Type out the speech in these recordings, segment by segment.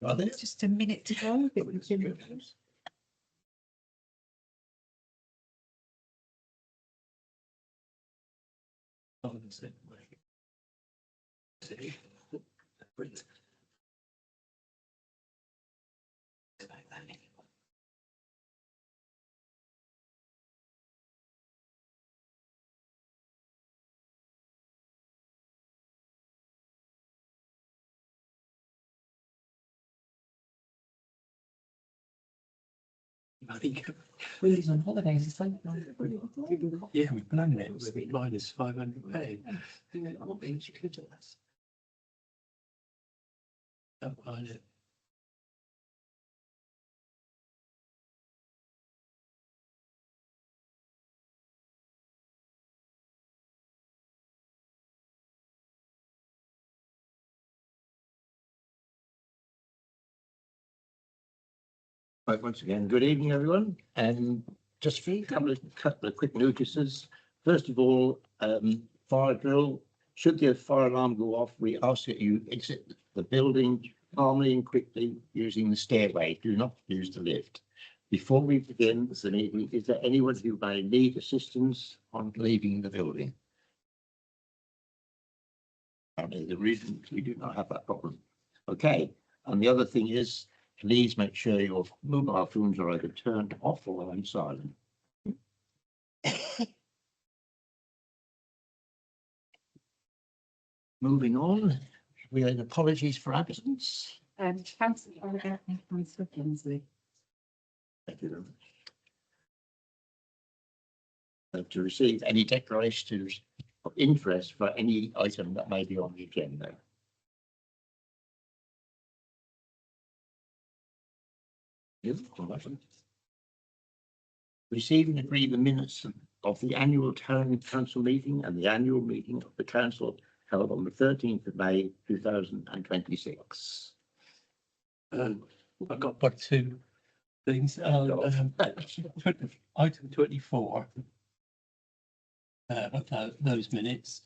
Are there? Just a minute to go. I think Willie's on holidays. It's like, yeah, we've blown it. We're minus £500. What means you could do this? Don't mind it. Right, once again, good evening, everyone. And just a couple of quick notices. First of all, fire drill. Should the fire alarm go off, we ask that you exit the building calmly and quickly using the stairway. Do not use the lift. Before we begin the meeting, is there anyone who may need assistance on leaving the building? Apparently, the reason we do not have that problem. Okay, and the other thing is, please make sure your mobile phones are either turned off or on silent. Moving on, we have apologies for absence. Councillor Oliver and Councillor Kinsley. Thank you very much. To receive any declarations of interest for any item that may be on the agenda. Receive and agree the minutes of the annual town council meeting and the annual meeting of the council held on the 13th of May 2026. I've got but two things. Item 24. Those minutes,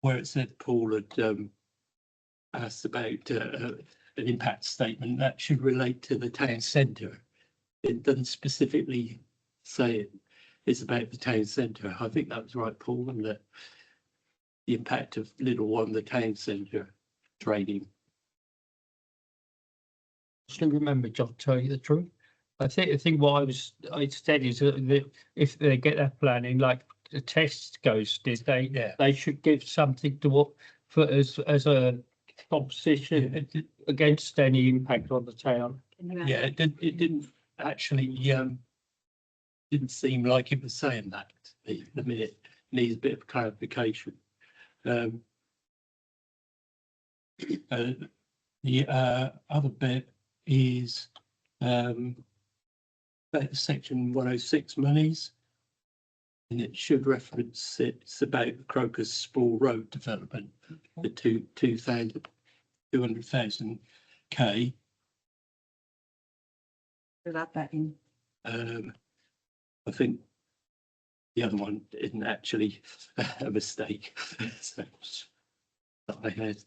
where it said Paul had asked about an impact statement that should relate to the town centre. It doesn't specifically say it's about the town centre. I think that was right, Paul, and that the impact of Little on the town centre trading. I still remember, John, to tell you the truth. I think what I said is that if they get that planning, like the test goes, did they should give something to what for as a composition against any impact on the town. Yeah, it didn't actually didn't seem like it was saying that. The minute needs a bit of clarification. The other bit is section 106 monies, and it should reference it's about the Crocus Spall Road development, the 200,000 K. We'll add that in. I think the other one isn't actually a mistake. So, that I had.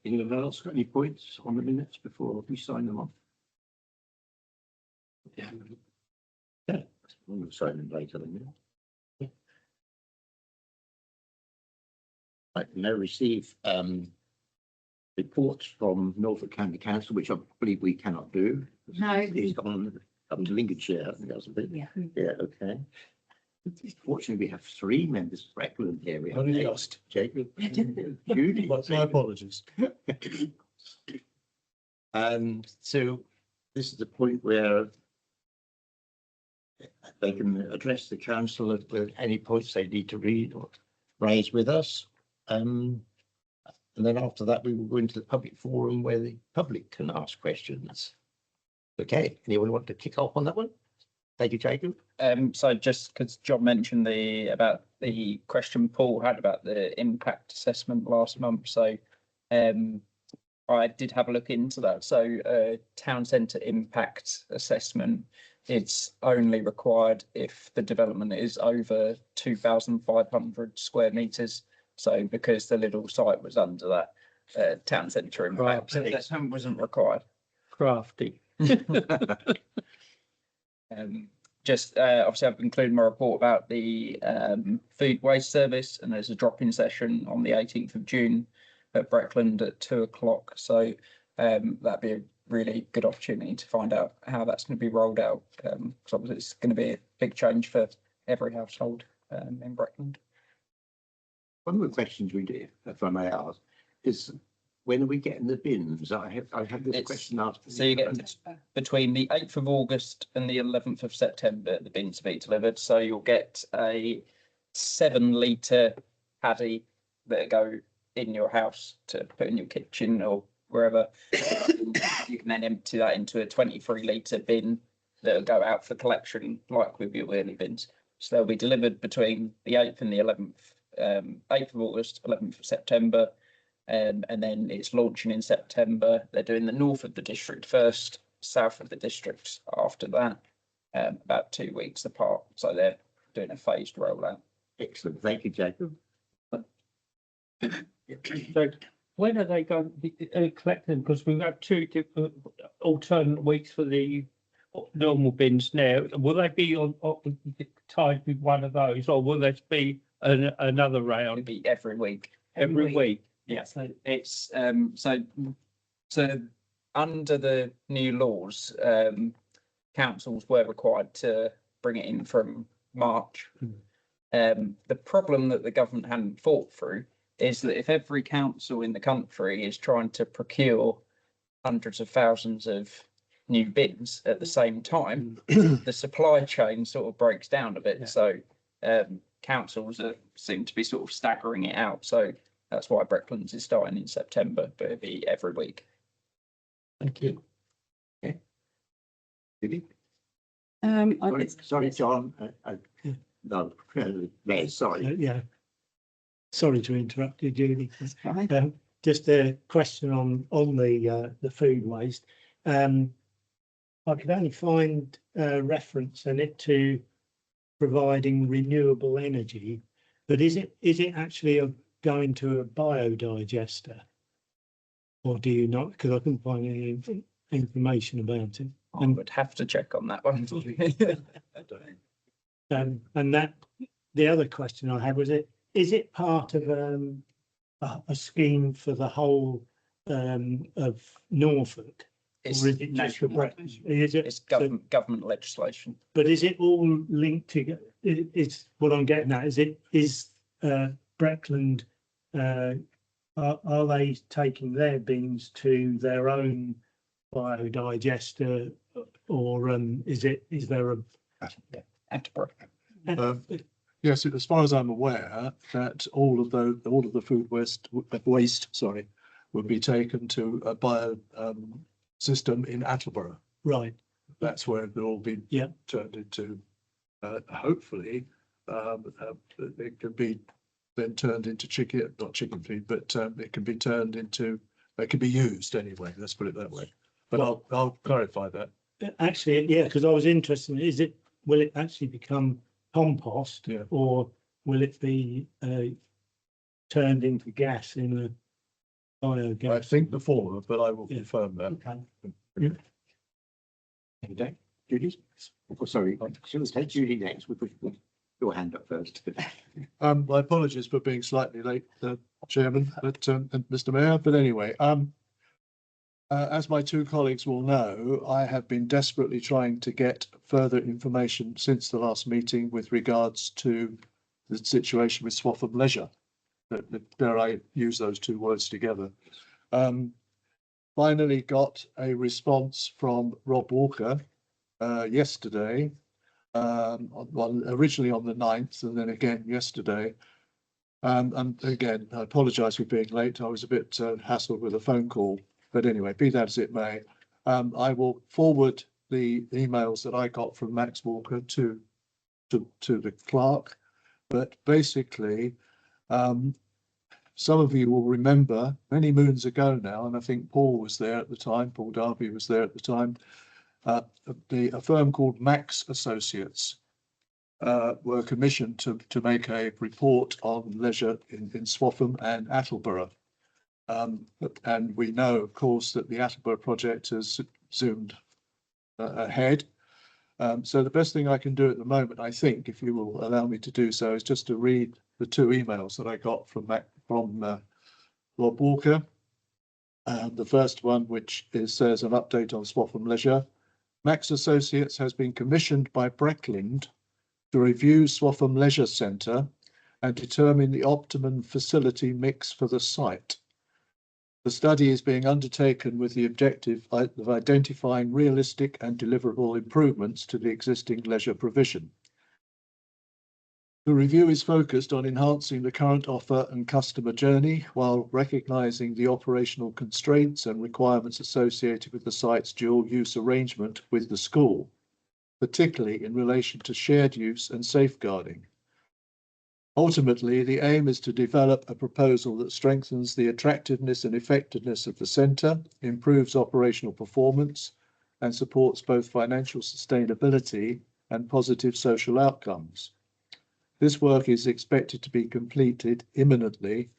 Anyone else got any points on the minutes before we sign them off? Yeah. We'll sign them later then. Yeah. I can now receive reports from Norfolk County Council, which I believe we cannot do. No. He's gone up to Lincolnshire, I think that's a bit. Yeah. Yeah, okay. Fortunately, we have three members of Breckland here. We have Only Dave, lost. Jacob, Judy. My apologies. So this is the point where they can address the council with any points they need to read or raise with us. And then after that, we will go into the public forum where the public can ask questions. Okay, anyone want to kick off on that one? Thank you, Jacob. So just because John mentioned about the question Paul had about the impact assessment last month, so I did have a look into that. So town centre impact assessment it's only required if the development is over 2,500 square metres. So because the little site was under that town centre impact, Right. that wasn't required. Crafty. Just obviously I've included my report about the food waste service, and there's a drop-in session on the 18th of June at Breckland at 2 o'clock. So that'd be a really good opportunity to find out how that's going to be rolled out, because obviously it's going to be a big change for every household in Breckland. One of the questions we did, if I may ask, is when are we getting the bins? I had this It's- question asked. So you get between the 8th of August and the 11th of September, the bins to be delivered. So you'll get a 7-litre paddy that go in your house to put in your kitchen or wherever. You can then empty that into a 23-litre bin that'll go out for collection, like with your wheelie bins. So they'll be delivered between the 8th and the 11th, 8th of August, 11th of September. And then it's launching in September. They're doing the north of the district first, south of the district after that, about 2 weeks apart. So they're doing a phased rollout. Excellent, thank you, Jacob. So when are they going to be collecting? Because we've got 2 different alternate weeks for the normal bins now. Will they be on tied with one of those, or will there be another It'll round be every week. every week? Yeah, so it's so under the new laws, councils were required to bring it in from March. The problem that the government hadn't thought through is that if every council in the country is trying to procure hundreds of thousands of new bins at the same time, the supply chain sort of breaks down a bit. Yeah. So councils seem to be sort of staggering it out. So that's why Brecklands is starting in September, but it'll be every week. Thank you. Judy? I Sorry, John. No, Les, sorry. Yeah. Sorry to interrupt you, Judy. Right. Just a question on the food waste. I could only find a reference in it to providing renewable energy, but is it actually going to a biodigester, or do you not? Because I couldn't find any information about it. I would have to check on that one. And that the other question I had was, is it part of a scheme for the whole of Norfolk? It's Or is it just for nationwide. Breckland? Is it, It's government legislation. but is it all linked together? It's what I'm getting at. Is Breckland, are they taking their beans to their own biodigester, or is there a Attleborough. Yes, as far as I'm aware, that all of the food waste, would be taken to a bio system in Attleborough. right? That's where they'll all be Yeah. turned into. Hopefully, it can be then turned into not chicken feed, but it can be turned into. It can be used anyway. Let's put it that way. But I'll clarify that. Actually, yeah, because I was interested. Will it actually become compost, Yeah. or will it be turned into gas in a biogas? I think the former, but I will Yeah. confirm that. Okay. Okay, Judy? Oh, sorry, should we take Judy next? We put your hand up first. My apologies for being slightly late, Chairman, and Mr. Mayor, but anyway, as my 2 colleagues will know, I have been desperately trying to get further information since the last meeting with regards to the situation with Swaffham Leisure. Dare I use those 2 words together? Finally got a response from Rob Walker yesterday, originally on the 9th and then again yesterday. And again, I apologise for being late. I was a bit hassled with a phone call. But anyway, be that as it may, I will forward the emails that I got from Max Walker to the clerk. But basically, some of you will remember many moons ago now, and I think Paul was there at the time, Paul Darby was there at the time, A firm called Max Associates were commissioned to make a report on leisure in Swaffham and Attleborough. And we know, of course, that the Attleborough project has zoomed ahead. So the best thing I can do at the moment, I think, if you will allow me to do so, is just to read the two emails that I got from Rob Walker. The first one, which says an update on Swaffham Leisure. Max Associates has been commissioned by Breckland to review Swaffham Leisure Centre and determine the optimum facility mix for the site. The study is being undertaken with the objective of identifying realistic and deliverable improvements to the existing leisure provision. The review is focused on enhancing the current offer and customer journey while recognising the operational constraints and requirements associated with the site's dual use arrangement with the school, particularly in relation to shared use and safeguarding. Ultimately, the aim is to develop a proposal that strengthens the attractiveness and effectiveness of the centre, improves operational performance, and supports both financial sustainability and positive social outcomes. This work is expected to be completed imminently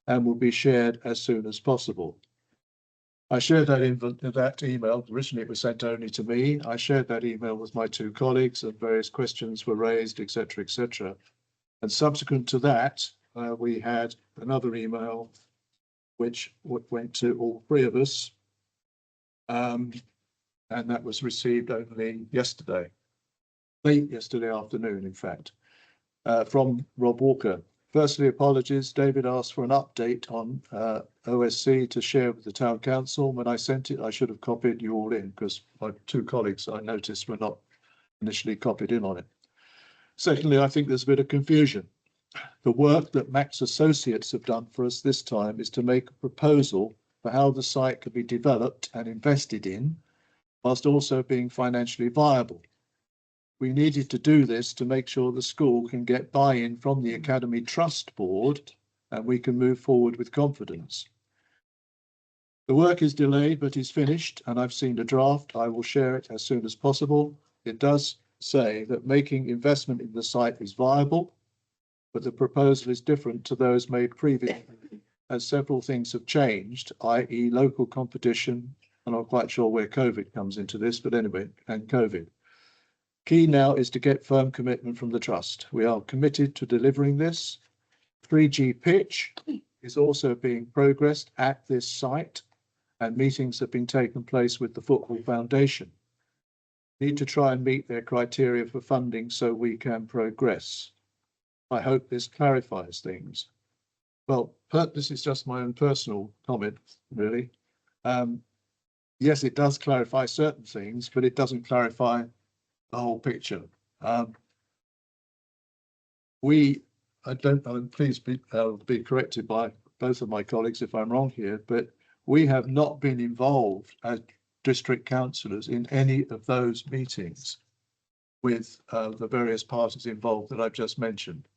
and will be shared as soon as possible. I shared that email. Originally, it was sent only to me. I shared that email with my two colleagues, and various questions were raised, etc., etc. And subsequent to that, we had another email which went to all three of us, and that was received only yesterday, late yesterday afternoon, in fact, from Rob Walker. Firstly, apologies. David asked for an update on OSC to share with the Town Council. When I sent it, I should have copied you all in because my two colleagues I noticed were not initially copied in on it. Secondly, I think there's a bit of confusion. The work that Max Associates have done for us this time is to make a proposal for how the site could be developed and invested in, whilst also being financially viable. We needed to do this to make sure the school can get buy-in from the Academy Trust Board and we can move forward with confidence. The work is delayed but is finished, and I've seen the draft. I will share it as soon as possible. It does say that making investment in the site is viable, but the proposal is different to those made previously, as several things have changed, i.e. local competition. I'm not quite sure where COVID comes into this, but anyway, and COVID. Key now is to get firm commitment from the Trust. We are committed to delivering this. 3G pitch is also being progressed at this site, and meetings have been taking place with the Football Foundation. Need to try and meet their criteria for funding so we can progress. I hope this clarifies things. Well, this is just my own personal comment, really. Yes, it does clarify certain things, but it doesn't clarify the whole picture. Please be corrected by both of my colleagues if I'm wrong here, but we have not been involved as district councillors in any of those meetings with the various parties involved that I've just mentioned.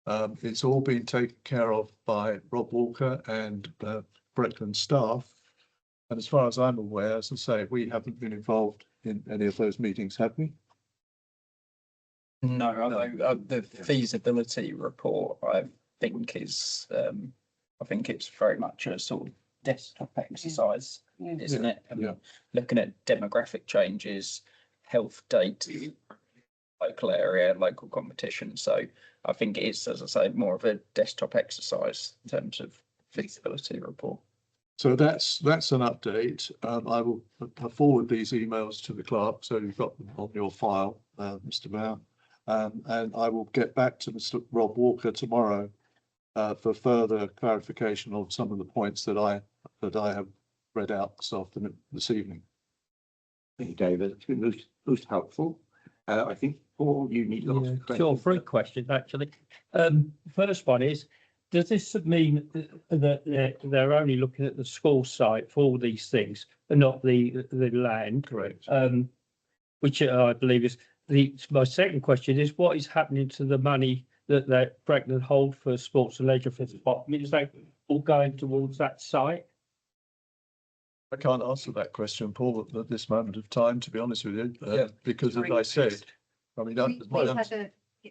It's all been taken care of by Rob Walker and Breckland staff. And as far as I'm aware, as I say, we haven't been involved in any of those meetings, have we? No, although the feasibility report, I think is, I think it's very much a sort of desktop exercise, isn't it? Yeah. Looking at demographic changes, health data, local area, local competition. So I think it is, as I say, more of a desktop exercise in terms of feasibility report. So that's an update. I will forward these emails to the clerk, so you've got them on your file, Mr. Mayor. And I will get back to Mr. Rob Walker tomorrow for further clarification of some of the points that I have read out this evening. Thank you, David. It's been most helpful. I think, Paul, you need to ask a question. Sure, three questions actually. First one is, does this mean that they're only looking at the school site for all these things and not the land? Correct. Which I believe is my second question is, what is happening to the money that Breckland hold for sports and leisure for the spot? I mean, is that all going towards that site? I can't answer that question, Paul, at this moment of time, to be honest with you, Yeah. because as I said, I mean,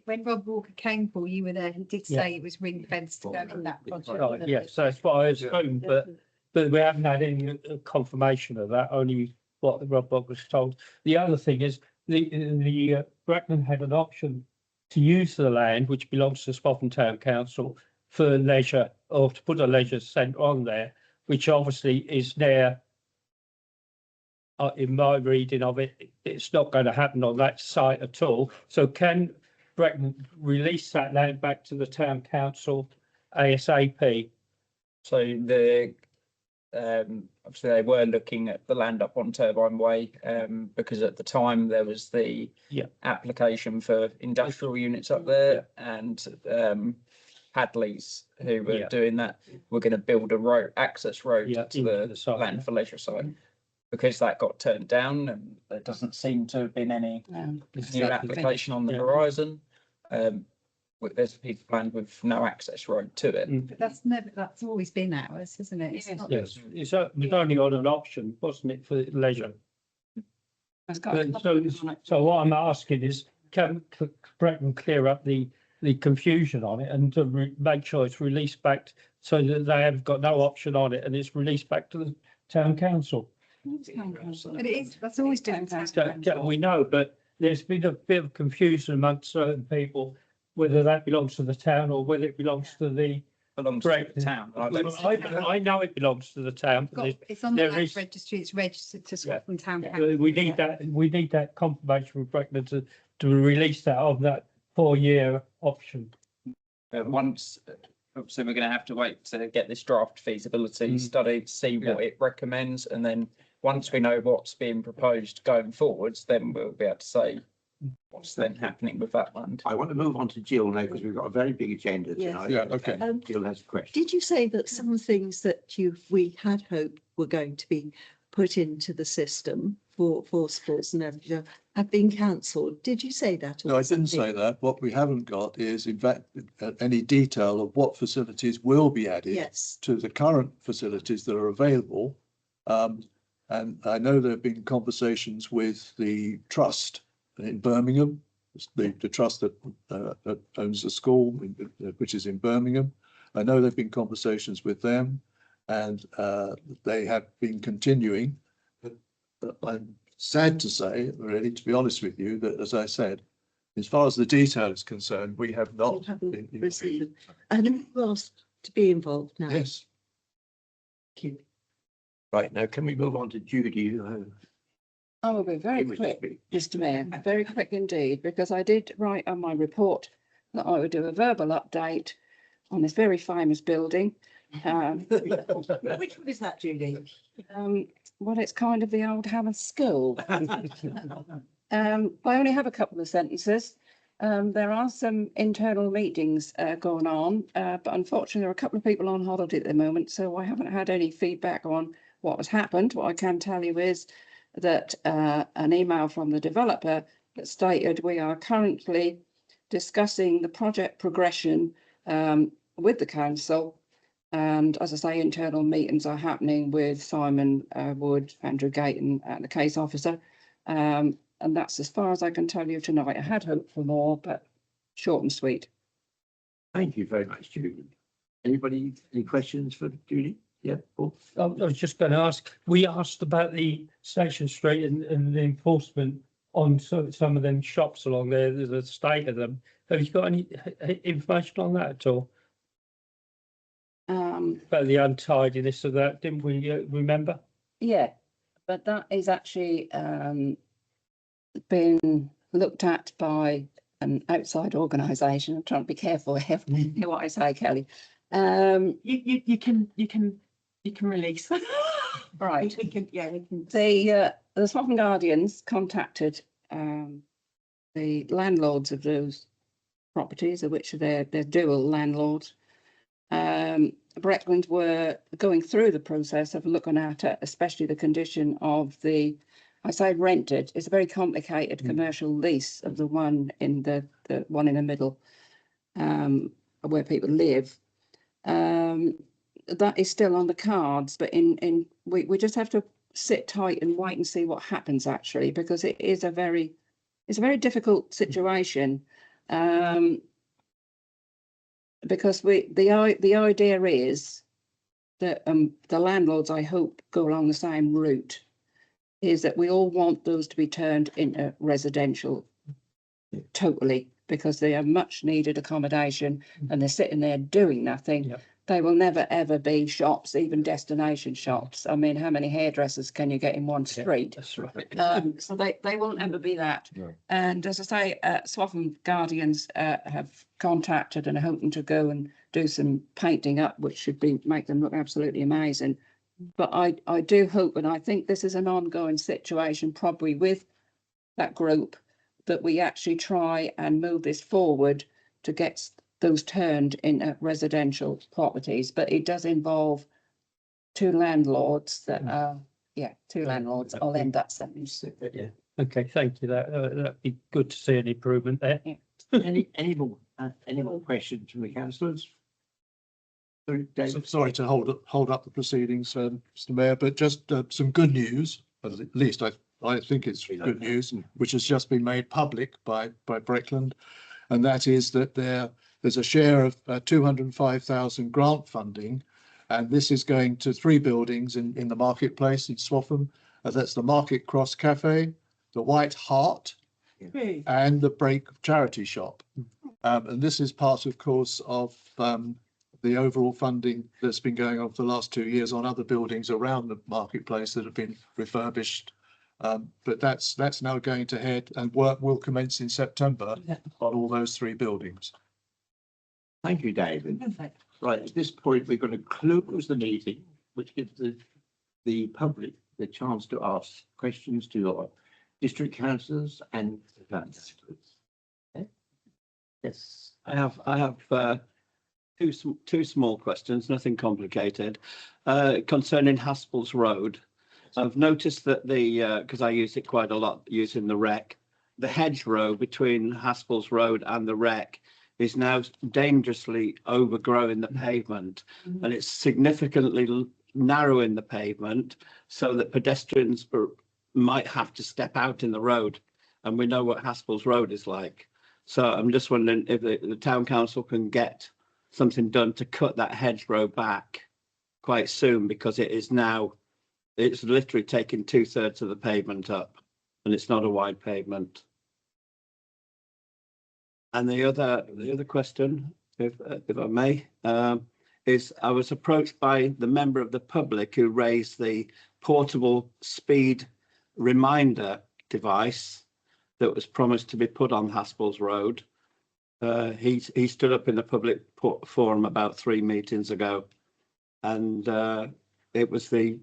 When Rob Walker came, Paul, you were there, he did Yeah. say it was ring fenced to go in that project. Right, yes, so that's what I assumed, but we haven't had any confirmation of that, only what Rob Bog was told. The other thing is, the Bracknell had an option to use the land, which belongs to Swaffham Town Council, for leisure, or to put a leisure centre on there, which obviously is now, in my reading of it, it's not going to happen on that site at all. So can Bracknell release that land back to the town council ASAP? So obviously they were looking at the land up on Turbine Way, because at the time there was the Yeah. application for industrial units up there, and Hadley's who were Yeah. doing that were going to build a road, access road Yeah, to into the the site, land yeah. for leisure site. Because that got turned down, and there doesn't seem to have been any new application on the Yeah. horizon. There's a piece of land with no access road to it. But that's always been ours, isn't it? It's not- Yes, it was only on an option, wasn't it, for leisure? So what I'm asking is, can Bracknell clear up the confusion on it and to make sure it's released back so that they have got no option on it and it's released back to the town council? But it is, that's always been. We know, but there's been a bit of confusion amongst certain people, whether that belongs to the town or whether it belongs to the. Belongs to the town. I know it belongs to the town, but It's on the there land is- registry, it's registered to Yeah. Swaffham Town Council. we need that confirmation from Bracknell to release that on that 4-year option. Once, obviously, we're going to have to wait to get this draft feasibility study to see what it recommends, and then once we know what's being proposed going forwards, then we'll be able to say what's then happening with that land. I want to move on to Jill now because we've got a very big agenda Yes. tonight. Yeah, okay. And Jill has a question. Did you say that some things that we had hoped were going to be put into the system for sports and everything have been cancelled? Did you say that? No, I didn't say that. What we haven't got is, in fact, any detail of what facilities will be added Yes. to the current facilities that are available. And I know there have been conversations with the trust in Birmingham, the trust that owns the school, which is in Birmingham. I know there have been conversations with them, and they have been continuing. But I'm sad to say, really, to be honest with you, that, as I said, as far as the detail is concerned, we have You not. haven't received them. And who asked to be involved now? Yes. Thank you. Right, now can we move on to Judy? I will be very quick, Mr. Mayor, very quick indeed, because I did write on my report that I would do a verbal update on this very famous building. Which one is that, Judy? Well, it's kind of the old Hammer School. I only have a couple of sentences. There are some internal meetings going on, but unfortunately, there are a couple of people on holiday at the moment, so I haven't had any feedback on what has happened. What I can tell you is that an email from the developer that stated we are currently discussing the project progression with the council. And as I say, internal meetings are happening with Simon Wood, Andrew Gayton, and the case officer. And that's as far as I can tell you tonight. I had hoped for more, but short and sweet. Thank you very much, Judy. Anybody, any questions for Judy? Yeah, Paul? I was just going to ask, we asked about the Station Street and the enforcement on some of them shops along there, the state of them. Have you got any information on that at all? About the untidiness of that, didn't we remember? Yeah, but that is actually been looked at by an outside organisation. I'm trying to be careful here what I say, Kelly. You can release. Right. We can, yeah, we can. The Swaffham Guardians contacted the landlords of those properties, of which they're dual landlords. Breckland were going through the process of looking at it, especially the condition of the, I say rented, it's a very complicated commercial lease of the one in the one in the middle, where people live. that is still on the cards, but we just have to sit tight and wait and see what happens actually, because it's a very difficult situation. Because the idea is that the landlords, I hope, go along the same route, is that we all want those to be turned into residential totally, because they are much needed accommodation and they're sitting there doing nothing. Yep. They will never ever be shops, even destination shops. I mean, how many hairdressers can you get in one street? That's right. So they won't ever be that. No. And as I say, Swaffham Guardians have contacted and are hoping to go and do some painting up, which should make them look absolutely amazing. But I do hope, and I think this is an ongoing situation, probably with that group, that we actually try and move this forward to get those turned into residential properties. But it does involve two landlords that are, two landlords. I'll end that sentence. Yeah. Okay, thank you. That'd be good to see an improvement there. Any more questions from the councillors? Sorry, Dave? So sorry to hold up the proceedings, Mr. Mayor, but just some good news, at least I think it's good news, which has just been made public by Breckland, and that is that there's a share of 205,000 grant funding, and this is going to 3 buildings in the marketplace in Swaffham. That's the Market Cross Cafe, the White Hart, and the Break Charity Shop. And this is part, of course, of the overall funding that's been going on for the last 2 years on other buildings around the marketplace that have been refurbished. But that's now going to head, and work will commence in September on all those 3 buildings. Thank you, David. Right, at this point, we're going to close the meeting, which gives the public the chance to ask questions to our district councillors and councillors. Okay. Yes. I have two small questions, nothing complicated, concerning Haspel's Road. I've noticed that because I use it quite a lot using the wreck, the hedgerow between Haspel's Road and the wreck is now dangerously overgrowing the pavement, and it's significantly narrowing the pavement so that pedestrians might have to step out in the road. And we know what Haspel's Road is like. So I'm just wondering if the town council can get something done to cut that hedgerow back quite soon, because it's literally taking 2/3 of the pavement up, and it's not a wide pavement. And the other question, if I may, is I was approached by the member of the public who raised the portable speed reminder device that was promised to be put on Haspel's Road. He stood up in the public forum about 3 meetings ago, and it was the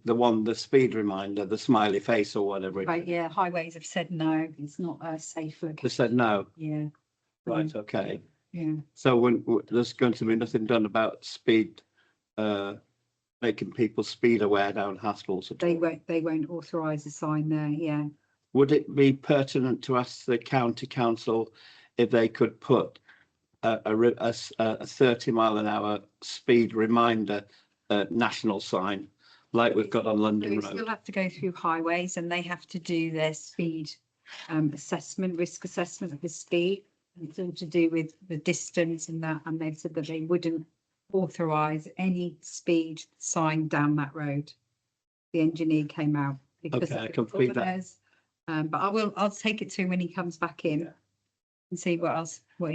speed reminder, the smiley face or whatever. Right, yeah, highways have said no, it's not a safe location. They said no. Yeah. Right, okay. Yeah. So when there's going to be nothing done about speed, making people speed aware down Haspel's. They won't authorise a sign there, yeah. Would it be pertinent to ask the county council if they could put a 30-mile-an-hour speed reminder national sign like we've got on London We Road? still have to go through highways, and they have to do their speed risk assessment of the speed. And it's all to do with the distance and that, and they've said that they wouldn't authorise any speed sign down that road. The engineer came out because Okay, I of can the feed that. governors. But I'll take it to him when he comes back in and see what he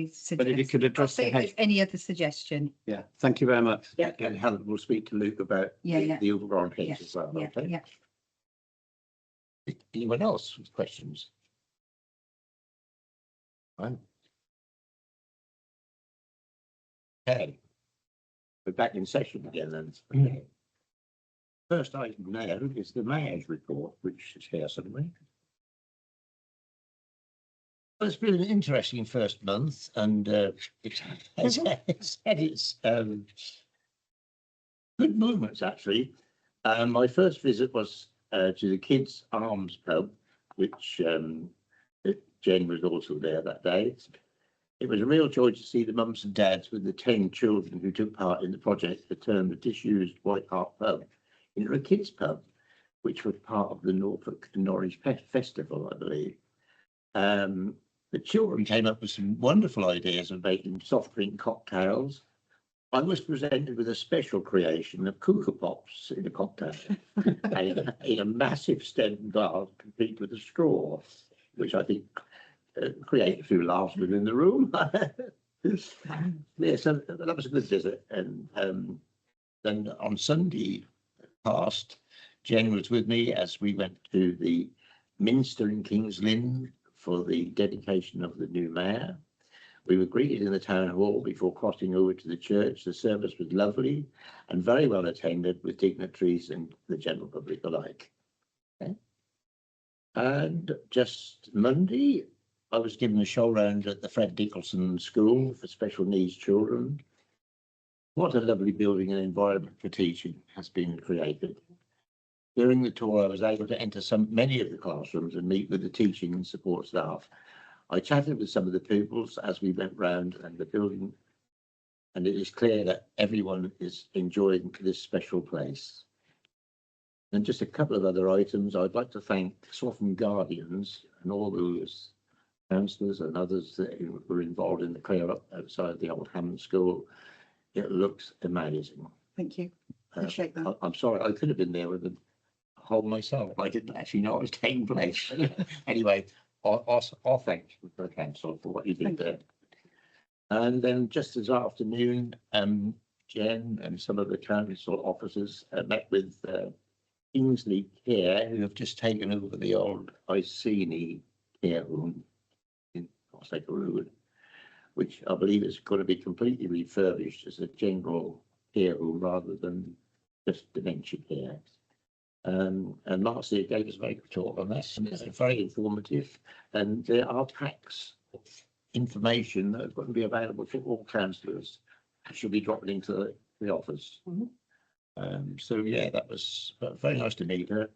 suggests. But if you could I'll address see the if there's hedge. any other suggestion. Yeah, thank you very much. Yeah. And Helen will speak to Luke about Yeah. the overgrown Yeah, hedge as well. yeah, Okay. yeah. Anyone else with questions? Fine. Okay. We're back in session again then. Okay. First item now is the mayor's report, which is here suddenly. Well, it's been an interesting first month, and it's had its good moments actually. My first visit was to the Kids Arms Pub, which Jen was also there that day. It was a real joy to see the mums and dads with the 10 children who took part in the project to turn the disused White Hart pub into a kids pub, which was part of the Norfolk and Norwich Festival, I believe. The children came up with some wonderful ideas of making soft drink cocktails. I was presented with a special creation of Cuckoo Pops in a cocktail in a massive stem glass complete with a straw, which I think create a few laughs within the room. Yeah, so that was a good visit. And then on Sunday past, Jen was with me as we went to the Minster in King's Lynn for the dedication of the new mayor. We were greeted in the town hall before crossing over to the church. The service was lovely and very well attended with dignitaries and the general public alike. Okay. And just Monday, I was given a show round at the Fred Dickelson School for Special Needs Children. What a lovely building and environment for teaching has been created. During the tour, I was able to enter many of the classrooms and meet with the teaching and support staff. I chatted with some of the pupils as we went round and the building, and it is clear that everyone is enjoying this special place. And just a couple of other items. I'd like to thank Swaffham Guardians and all those councillors and others that were involved in the clear up outside the old Hammond School. It looks amazing. Thank you. Appreciate that. I'm sorry, I could have been there with the whole myself. I didn't actually know it was taking place. Anyway, I'll thank you for the council for what you did there. And then just this afternoon, Jen and some of the council officers met with Kingsley Care, who have just taken over the old Iceni care home in Costacle Road, which I believe is going to be completely refurbished as a general care home rather than just dementia care. And lastly, it gave us a very good talk on this, and it's very informative. And there are packs of information that are going to be available for all councillors. She'll be dropping into the office. So yeah, that was very nice to meet her.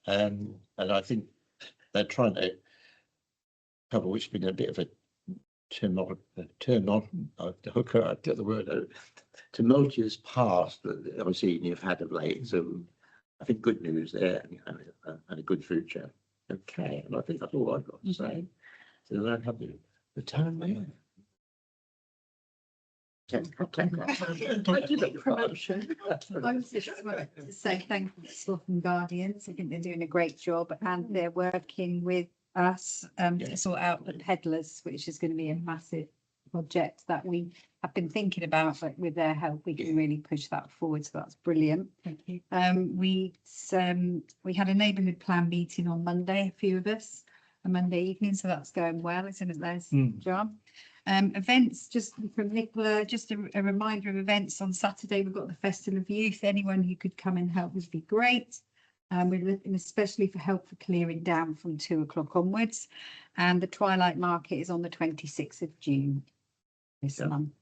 And I think they're trying to cover what's been a bit of a tumultuous past that obviously you've had of late. So I think good news there and a good future. Okay, and I think that's all I've got to say. So then I have the town mayor. Promotion. I was just wanted to say thank you to Swaffham Guardians. I think they're doing a great job and they're working with us to sort out the peddlers, which is going to be a massive project that we have been thinking about, but with their help we can really push that forward, so that's brilliant. Thank you. We had a neighbourhood plan meeting on Monday, a few of us, a Monday evening, so that's going well, isn't it, Les? John? Events, just from Nicola, just a reminder of events on Saturday. We've got the Festival of Youth. Anyone who could come and help would be great. We're looking especially for help for clearing down from 2 o'clock onwards. And the Twilight Market is on the 26th of June this month.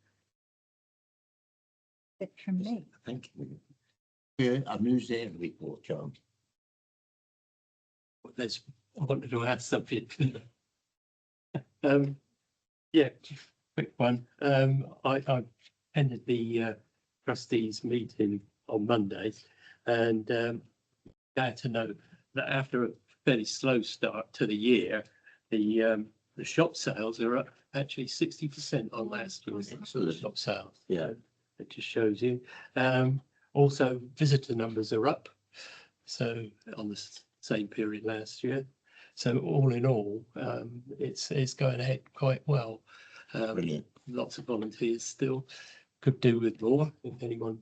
That's it from me. Thank you. Yeah, a museum report, John. I wanted to add something. Yeah, quick one. I attended the trustees meeting on Monday, and glad to know that after a fairly slow start to the year, the shop sales are up actually 60% on last year's shop sales. Yeah, it just shows you. Also, visitor numbers are up, so on the same period last year. So all in all, it's going ahead quite well. brilliant. Lots of volunteers still. Could do with more if anyone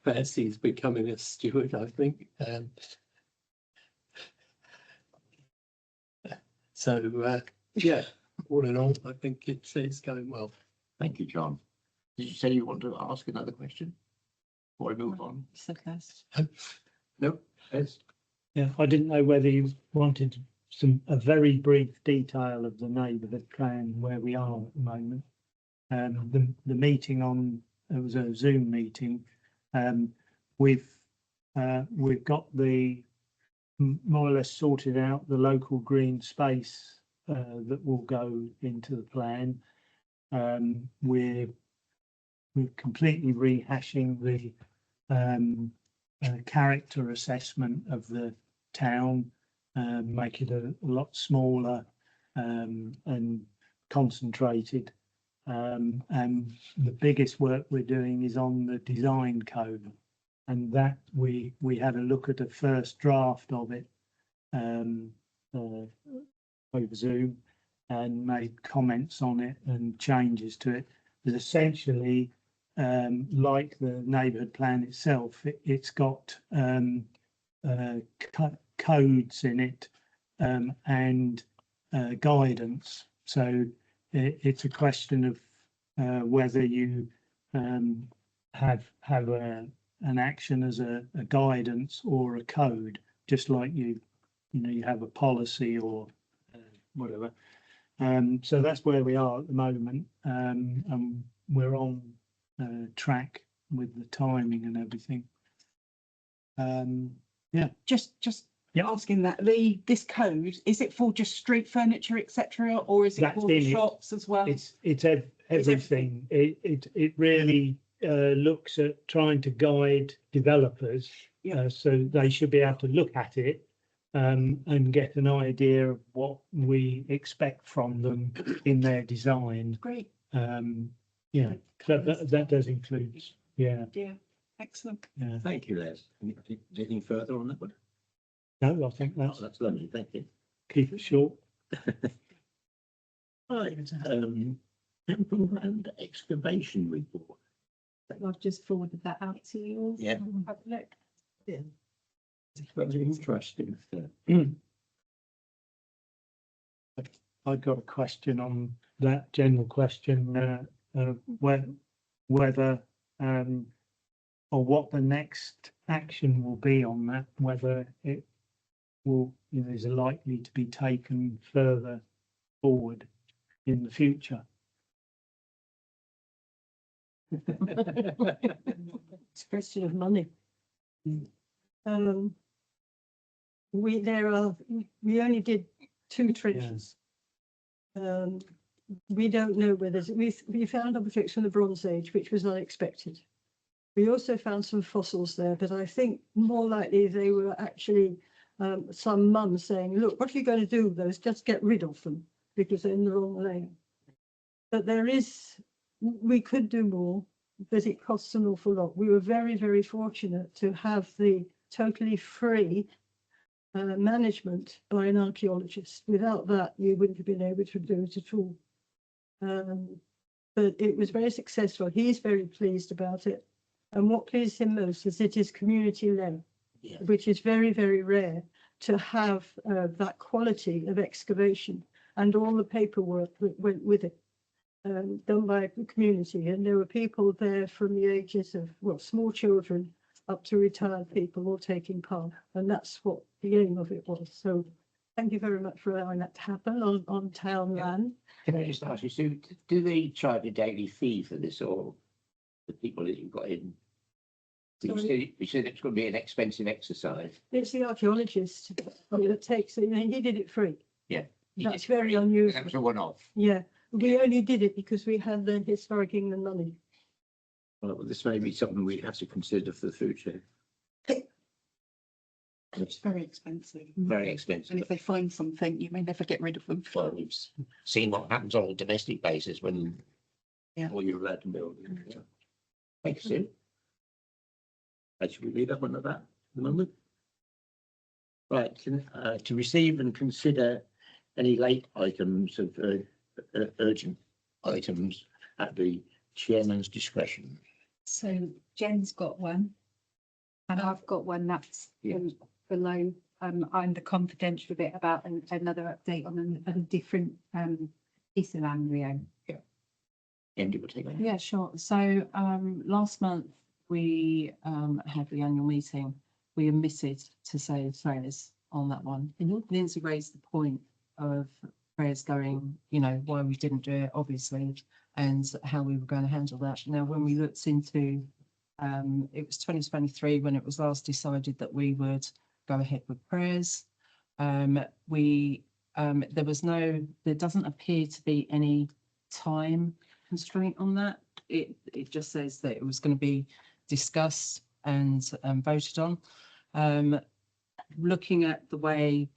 fancies becoming a steward, I think. So yeah, all in all, I think it's going well. Thank you, John. Did you say you want to ask another question before I move on? So close. No, yes. Yeah, I didn't know whether you wanted a very brief detail of the neighbourhood plan where we are at the moment. The meeting it was a Zoom meeting. We've got the more or less sorted out the local green space that will go into the plan. we're completely rehashing the character assessment of the town, make it a lot smaller and concentrated. And the biggest work we're doing is on the design code, and that we had a look at a first draft of it over Zoom and made comments on it and changes to it. But essentially, like the neighbourhood plan itself, it's got codes in it and guidance. So it's a question of whether you have an action as a guidance or a code, just like you have a policy or whatever. So that's where we are at the moment, and we're on track with the timing and everything. Just asking that this code, is it for just street furniture, etc., or is it That's for in the it. shops as well? It's everything. It really looks at trying to guide developers, so they should be able to look at it and get an idea of what we expect from them in their design. Great. Yeah, that does include. Yeah. Excellent. Yeah. Thank you, Les. Anything further on that one? No, I think Oh, that's lovely. Thank you. keep it short. Right, temple and excavation report. I've just forwarded that out to you all. Yeah. Have a look. Very interesting. I got a question on that general question, whether or what the next action will be on that, whether it will, is likely to be taken further forward in the future. It's a question of money. We only did 2 trenches. We don't know whether we found objects from the Bronze Age, which was unexpected. We also found some fossils there, but I think more likely they were actually some mum saying, look, what are you going to do with those? Just get rid of them because they're in the wrong lane. But we could do more, but it costs an awful lot. We were very, very fortunate to have the totally free management by an archaeologist. Without that, you wouldn't have been able to do it at all. But it was very successful. He's very pleased about it. And what pleased him most is it is community led, which is very, very rare to have that quality of excavation and all the paperwork that went with it. Done by the community, and there were people there from the ages of, well, small children up to retired people all taking part, and that's what the aim of it was. So thank you very much for allowing that to happen on town land. Can I just ask you, so do they charge a daily fee for this, or the people that you've got in? You said it's going to be an expensive exercise. It's the archaeologist that takes it, and he did it free. Yeah. That's very unusual. That was a one-off. Yeah, we only did it because we had the Historic England money. Well, this may be something we have to consider for the future. It's very expensive. Very And expensive. if they find something, you may never get rid of them. Well, we've seen what happens on a domestic basis when All you're allowed to build. makes it. Should we leave that one at that at the moment? Right, to receive and consider any late items of urgent items at the chairman's discretion. So Jen's got one. And I've got one that's below, under confidential bit about another update on a different piece of land we own. Andy will take that. Yeah, sure. So last month we had the annual meeting. We omitted to say prayers on that one. Lindsay raised the point of prayers going, why we didn't do it, obviously, and how we were going to handle that. Now, when we looked into it was 2023 when it was last decided that we would go ahead with prayers. There doesn't appear to be any time constraint on that. It just says that it was going to be discussed and voted on. Looking at the way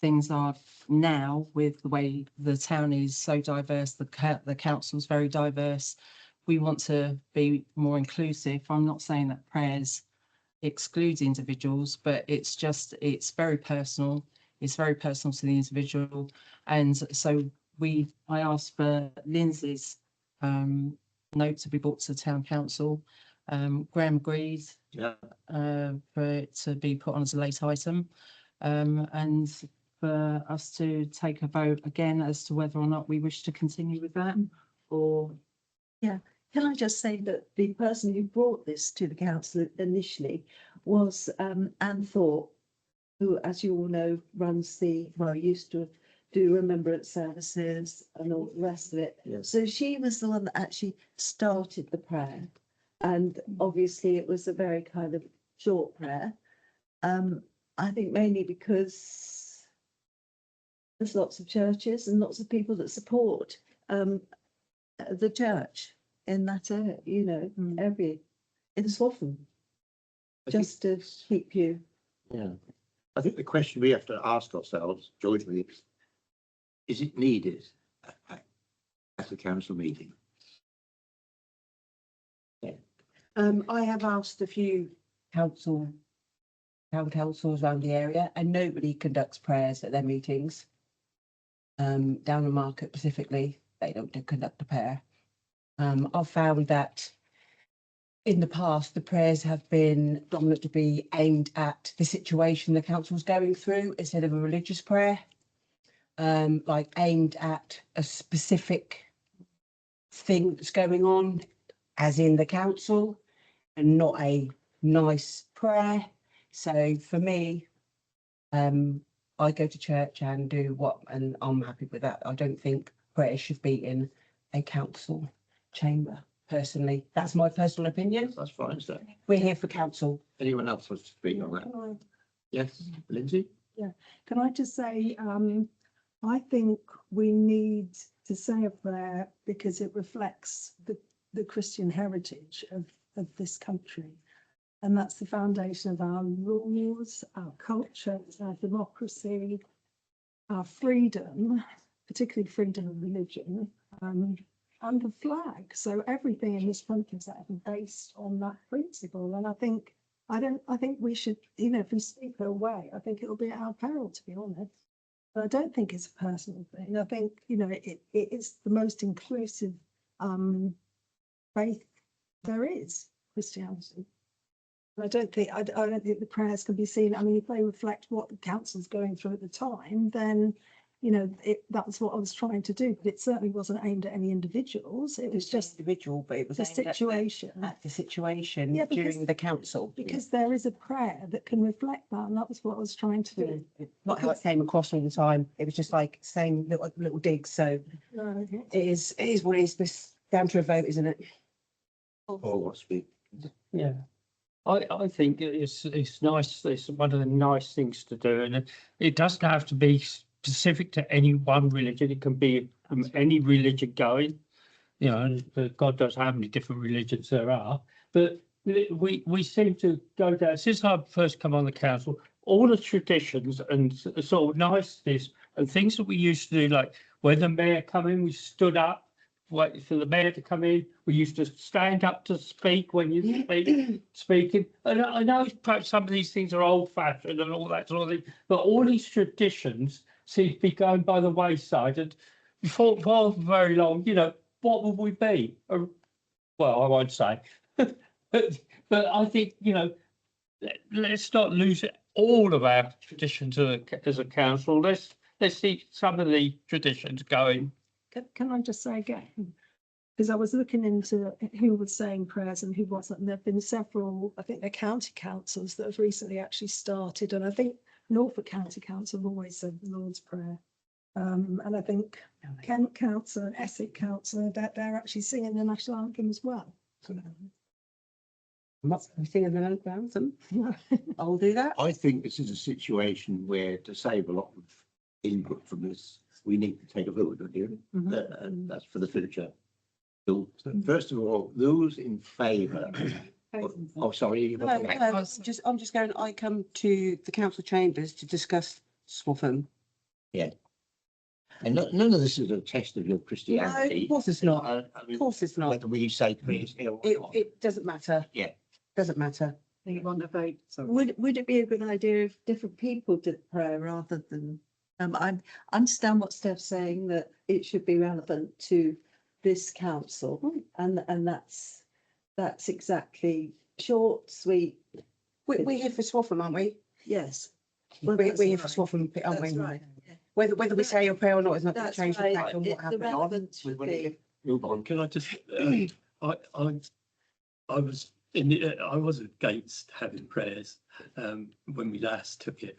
things are now, with the way the town is so diverse, the council's very diverse. We want to be more inclusive. I'm not saying that prayers excludes individuals, but it's very personal. It's very personal to the individual. And so I asked for Lindsay's note to be brought to the town council. Graham agreed for it to be put on as a late item. And for us to take a vote again as to whether or not we wish to continue with that or. Yeah, can I just say that the person who brought this to the council initially was Anne Thorpe, who, as you all know, used to do remembrance services and all the rest of it. Yes. So she was the one that actually started the prayer. And obviously it was a very kind of short prayer. I think mainly because there's lots of churches and lots of people that support the church in that area, you know, in Swaffham, just to keep you. Yeah, I think the question we have to ask ourselves jointly is it needed at the council meeting? I have asked a few town councils around the area, and nobody conducts prayers at their meetings. Down the market specifically, they don't conduct a prayer. I've found that in the past, the prayers have been dominant to be aimed at the situation the council's going through instead of a religious prayer, like aimed at a specific thing that's going on, as in the council, and not a nice prayer. So for me, I go to church and and I'm happy with that. I don't think prayer should be in a council chamber. Personally, that's my personal opinion. That's fine, sir. We're here for council. Anyone else wants to speak on that? Yes, Lindsay? Yeah, can I just say, I think we need to say a prayer because it reflects the Christian heritage of this country. And that's the foundation of our laws, our culture, our democracy, our freedom, particularly freedom of religion, and the flag. So everything in this country is actually based on that principle. And I think we should, you know, if we speak her way, I think it'll be at our peril, to be honest. But I don't think it's a personal thing. I think, you know, it is the most inclusive faith there is, Christianity. I don't think the prayers can be seen. I mean, if they reflect what the council's going through at the time, then, you know, that's what I was trying to do. But it certainly wasn't aimed at any individuals. It was just individual, but it was the situation. At the situation during the council. Because there is a prayer that can reflect that, and that was what I was trying to do. Not how it came across all the time. It was just like same little digs. So it is what it is. But down to a vote, isn't it? Or what speak? Yeah. I think it's nice. It's one of the nice things to do, and it doesn't have to be specific to any one religion. It can be from any religion going. You know, and God knows how many different religions there are. But we seem to go down since I first come on the council. All the traditions and sort of niceties and things that we used to do, like when the mayor come in, we stood up. Wait for the mayor to come in. We used to stand up to speak when you speaking. And I know perhaps some of these things are old fashioned and all that sort of thing, but all these traditions seem to be going by the wayside. And for very long, you know, what would we be? Well, I won't say, but I think, you know, let's not lose all of our traditions as a council. Let's see some of the traditions going. Can I just say again, because I was looking into who was saying prayers and who wasn't, and there have been several, I think they're county councils that have recently actually started, and I think Norfolk County Council have always said the Lord's Prayer. And I think Kent Council and Essex Council, they're actually singing the national anthem as well. I'm not singing the national anthem. I'll do that. I think this is a situation where to save a lot of input from this, we need to take a vote, don't you? And that's for the future. So first of all, those in favour. Oh, sorry. you want to come back? I'm just going, I come to the council chambers to discuss Swaffham. And none of this is a test of your No, Christianity. of course it's not. I Of mean, course it's not. whether we say praise here or not. It doesn't matter. Yeah. Doesn't matter. You want to vote? Would it be a good idea if different people did prayer rather than, I understand what Steph's saying, that it should be relevant to this council, and that's exactly short, sweet, We're here for Swaffham, aren't we? yes. We're that's here for right. Swaffham, aren't That's we? right. yeah. Whether we say a prayer or not is not going to That's change the right. fact on what The happened. relevance We should want to be, move on. Can I just, I was I was against having prayers, when we last took it.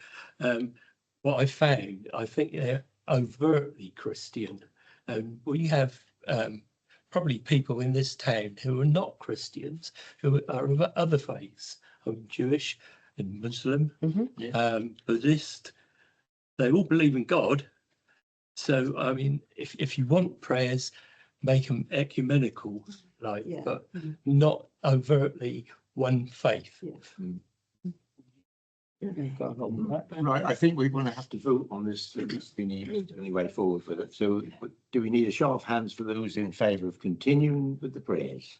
What I found, I think they're overtly Christian. We have, probably people in this town who are not Christians, who are of other faiths. I'm Jewish and Muslim, Buddhist. They all believe in God. So, I mean, if you want prayers, make them ecumenical, like, Yeah. but not overtly one faith. Right, I think we're going to have to vote on this. It's the only way forward for it. So do we need a show of hands for those in favour of continuing with the prayers?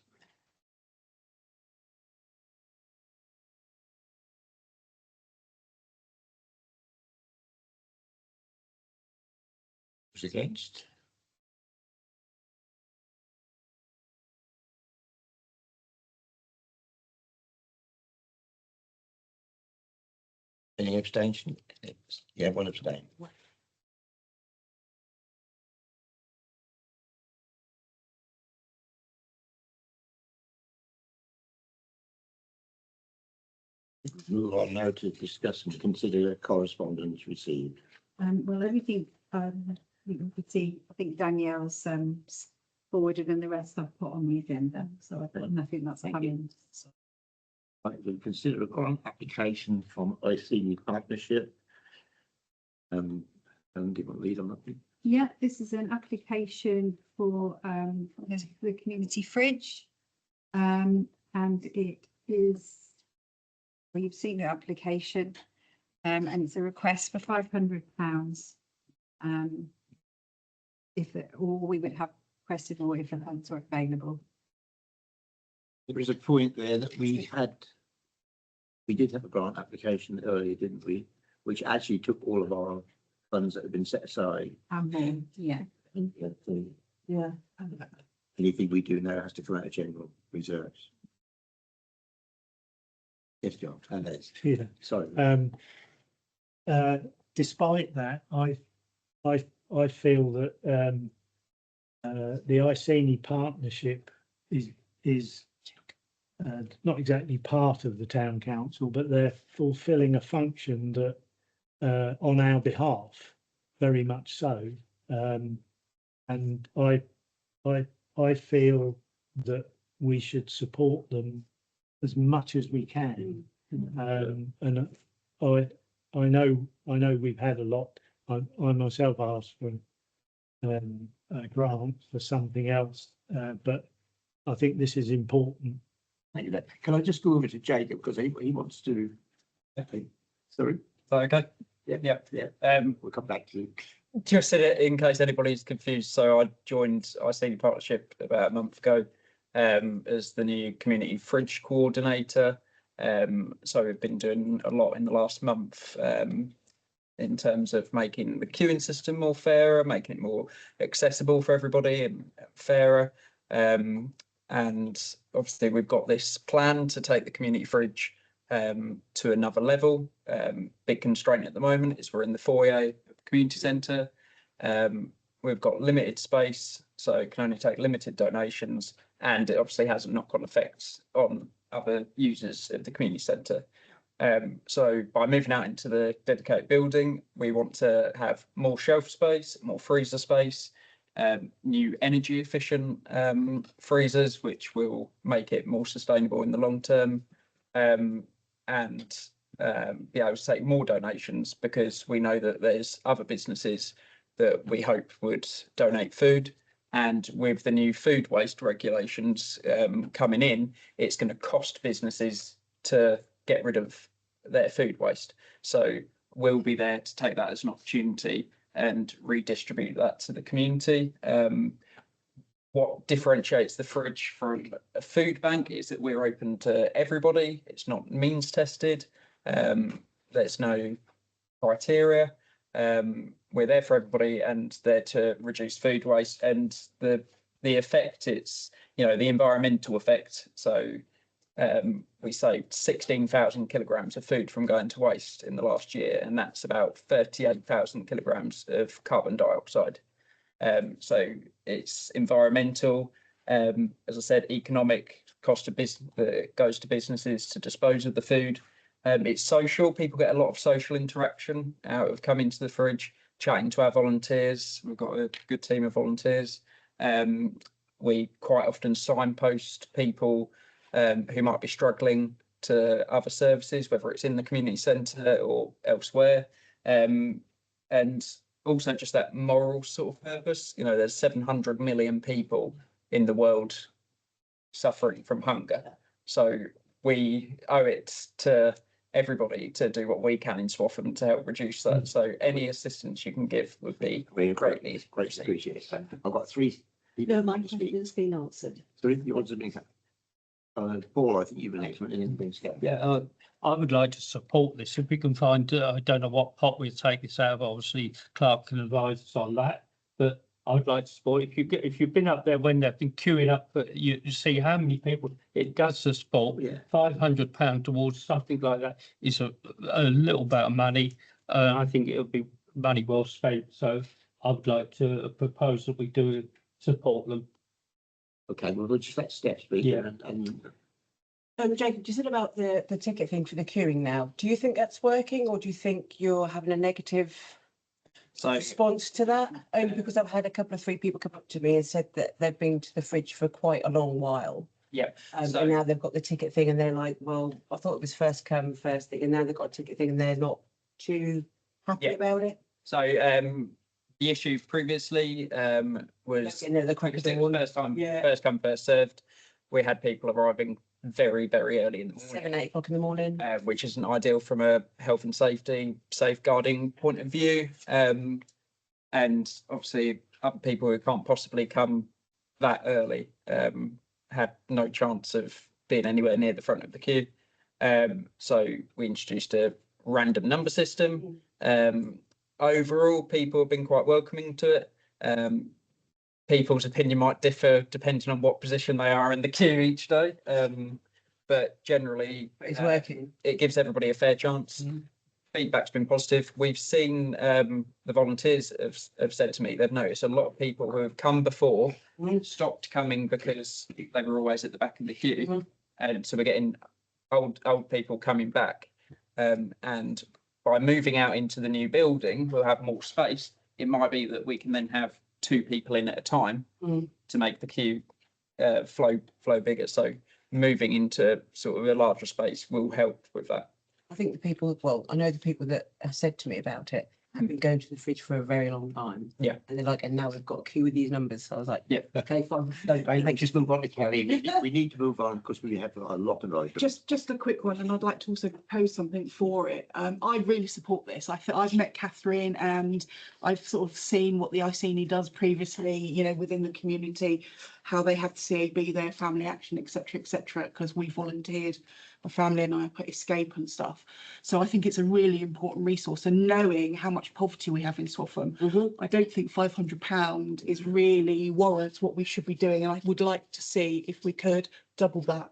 Who's against? Any abstention? Yeah, one abstain. Move on now to discuss and consider correspondence received. Well, everything, you can see, I think Danielle's, forwarded and the rest I've put on the agenda, so I've got nothing that's Thank coming. Right, we'll consider a grant application from ICE Partnership. And do you want to lead on that? Yeah, this is an application for the community fridge. And it is, well, you've seen the application, and it's a request for £500. Or we would have requested more if the funds were available. There is a point there that we did have a grant application earlier, didn't we? Which actually took all of our funds that had been set aside. Yeah. yeah. Anything we do now has to come out of general reserves. Yes, John, and it's, Yeah. sorry. Despite that, I feel that the ICE partnership is not exactly part of the town council, but they're fulfilling a function that on our behalf, very much so. And I feel that we should support them as much as we can. And I know we've had a lot. I myself asked for a grant for something else, but I think this is important. Thank you. Can I just go over to Jacob because he wants to. Sorry. Okay. Yeah. We'll come back to you. Just in case anybody's confused, so I joined ICE Partnership about a month ago as the new community fridge coordinator. So we've been doing a lot in the last month in terms of making the queuing system more fairer, making it more accessible for everybody and fairer. And obviously we've got this plan to take the community fridge to another level. Big constraint at the moment is we're in the foyer of the community centre. We've got limited space, so can only take limited donations, and it obviously has a knock-on effects on other users of the community centre. So by moving out into the dedicated building, we want to have more shelf space, more freezer space, new energy efficient freezers, which will make it more sustainable in the long term, and be able to take more donations, because we know that there's other businesses that we hope would donate food. And with the new food waste regulations coming in, it's going to cost businesses to get rid of their food waste. So we'll be there to take that as an opportunity and redistribute that to the community. What differentiates the fridge from a food bank is that we're open to everybody. It's not means tested. There's no criteria. We're there for everybody and there to reduce food waste, and the effect, it's, you know, the environmental effect. So we saved 16,000 kilograms of food from going to waste in the last year, and that's about 38,000 kilograms of carbon dioxide. So it's environmental, as I said, economic cost of business that goes to businesses to dispose of the food. It's social. People get a lot of social interaction out of coming to the fridge, chatting to our volunteers. We've got a good team of volunteers. We quite often signpost people who might be struggling to other services, whether it's in the community centre or elsewhere. And also just that moral sort of purpose. You know, there's 700 million people in the world suffering from hunger. So we owe it to everybody to do what we can in Swaffham to help reduce that. So any assistance you can give would be greatly appreciated. I've got three people. No, my to speak. question's been answered. Sorry, you want to make Paul, I think you've been excellent in things. Yeah, I would like to support this. If we can find, I don't know what pot we'll take this out of, obviously Clark can advise us on that, but I would like to support. If you've been up there when they've been queuing up, you see how many people it does to support. Yeah. £500 towards something like that is a little bit of money. I think it'll be money well spent. So I would like to propose that we do support them. Okay, well, we'll just let Steph speak. Yeah. And Jacob, you said about the ticket thing for the queuing now. Do you think that's working, or do you think you're having a negative response to that? Only because I've had three people come up to me and said that they've been to the fridge for quite a long while. Yeah. And now they've got the ticket thing and they're like, well, I thought it was first come, first thing, and now they've got a ticket thing and they're not too happy about it. So the issue previously was because it was first come, first served. We had people arriving very, very early in the morning. 7, 8 o'clock in the morning. Which isn't ideal from a health and safety, safeguarding point of view. And obviously other people who can't possibly come that early had no chance of being anywhere near the front of the queue. So we introduced a random number system. Overall, people have been quite welcoming to it. People's opinion might differ depending on what position they are in the queue each day. But generally, it's working. It gives everybody a fair chance. Feedback's been positive. We've seen the volunteers have said to me they've noticed a lot of people who have come before stopped coming because they were always at the back of the queue. And so we're getting old people coming back. And by moving out into the new building, we'll have more space. It might be that we can then have 2 people in at a time to make the queue flow bigger. So moving into sort of a larger space will help with that. I think the people, well, I know the people that have said to me about it have been going to the fridge for a very long time. Yeah. And they're like, and now we've got a queue with these numbers. So I was like, yeah, okay, fine. Let's just move on to Kelly. We need to move on because we have a lot of noise. Just a quick one, and I'd like to also propose something for it. I really support this. I've met Catherine and I've sort of seen what the Iceni does previously, you know, within the community, how they have the CAB, their family action, etc., because we volunteered. My family and I put escape and stuff. So I think it's a really important resource. And knowing how much poverty we have in Swaffham, I don't think £500 is really warrants what we should be doing. And I would like to see if we could double that.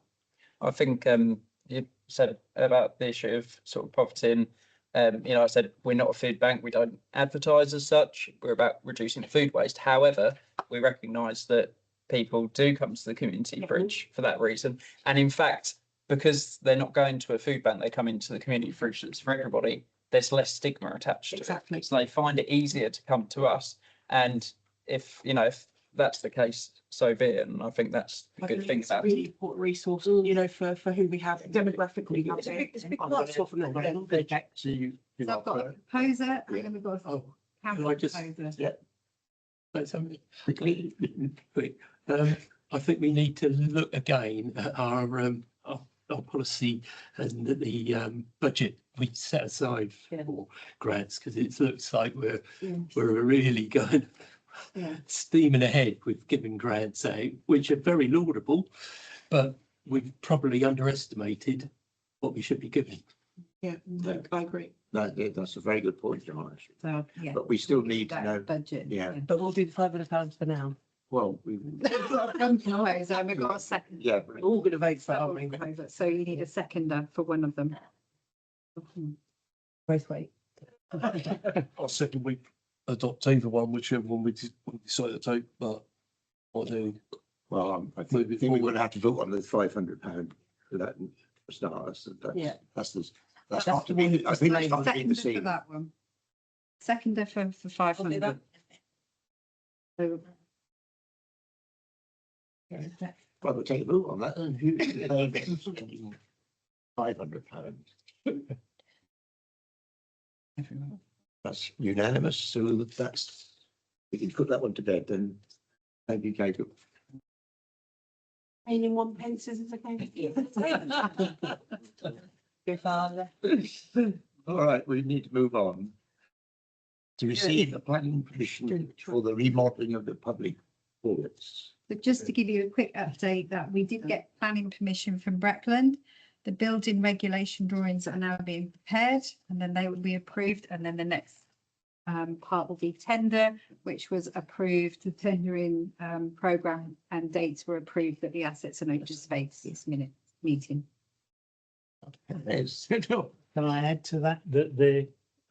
I think you said about the issue of sort of poverty, and you know, I said we're not a food bank. We don't advertise as such. We're about reducing food waste. However, we recognise that people do come to the community fridge for that reason. And in fact, because they're not going to a food bank, they come into the community fridge that's for everybody. There's less stigma attached to it. So they find it easier to come to us. And if that's the case, so be it. And I think that's a good thing about it. Really important resource, you know, for who we have demographically. It's a big part of Swaffham. Back to you. So I've got a proposer and then we've got a counter I just- proposer. Yeah. say something? Quickly. Quick. I think we need to look again at our policy and the budget we set aside Yeah. for grants, because it looks like Yeah. we're really going Yeah. steaming ahead with giving grants out, which are very laudable, but we've probably underestimated what we should be giving. Yeah, no, I agree. That's a very good point, John, actually. So, yeah. But we still need to That know, Budget. yeah. But we'll do the £500 for now. well, we, No, so we've got a second. yeah, We're all going to vote for it, aren't we? So you need a seconder for one of them. Both wait. I second we adopt either one, whichever one we decide to take, but I do. well, I Move think it we're forward. going to have to vote on the £500 for that for starters. Yeah. That's the, That's that's not to the one be, I think that's not to be Seconder the for scene. that one. Seconder for 500. So, Well, we'll take a vote on that. And who, £500. everyone. That's unanimous, so that's, we can put that one to bed then. Thank you, Jacob. Paying 1 pence is okay. Your father. All right, we need to move on. To receive the planning permission for the remodeling of the public toilets. But just to give you a quick update that we did get planning permission from Breckland. The building regulation drawings are now being prepared and then they will be approved, and then the next part will be tender, which was approved. The tendering programme and dates were approved at the Assets and Open Space meeting. Can I add to that, that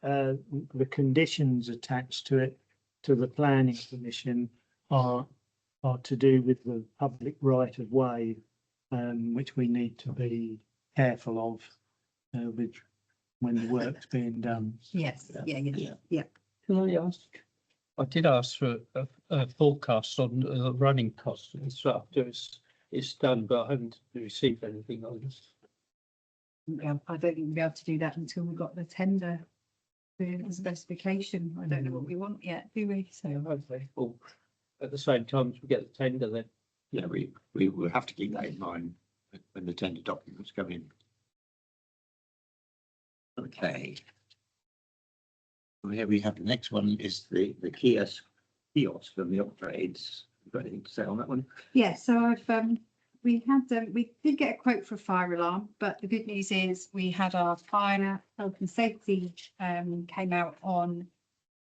the conditions attached to it, to the planning permission are to do with the public right of way, which we need to be careful of, with when the work's being done. Yes, yeah. Can I ask? I did ask for a forecast on the running costs and stuff after it's done, but I haven't received anything on this. Yeah, I don't think we'll be able to do that until we've got the tender, the specification. I don't know what we want yet, do we? So Hopefully, well, at the same time as we get the tender, then. Yeah, we will have to keep that in mind when the tender documents come in. Okay. Well, here we have the next one is the kiosk and the upgrades. You got anything to say on that one? yeah, so we did get a quote for a fire alarm, but the good news is we had our fire health and safety came out on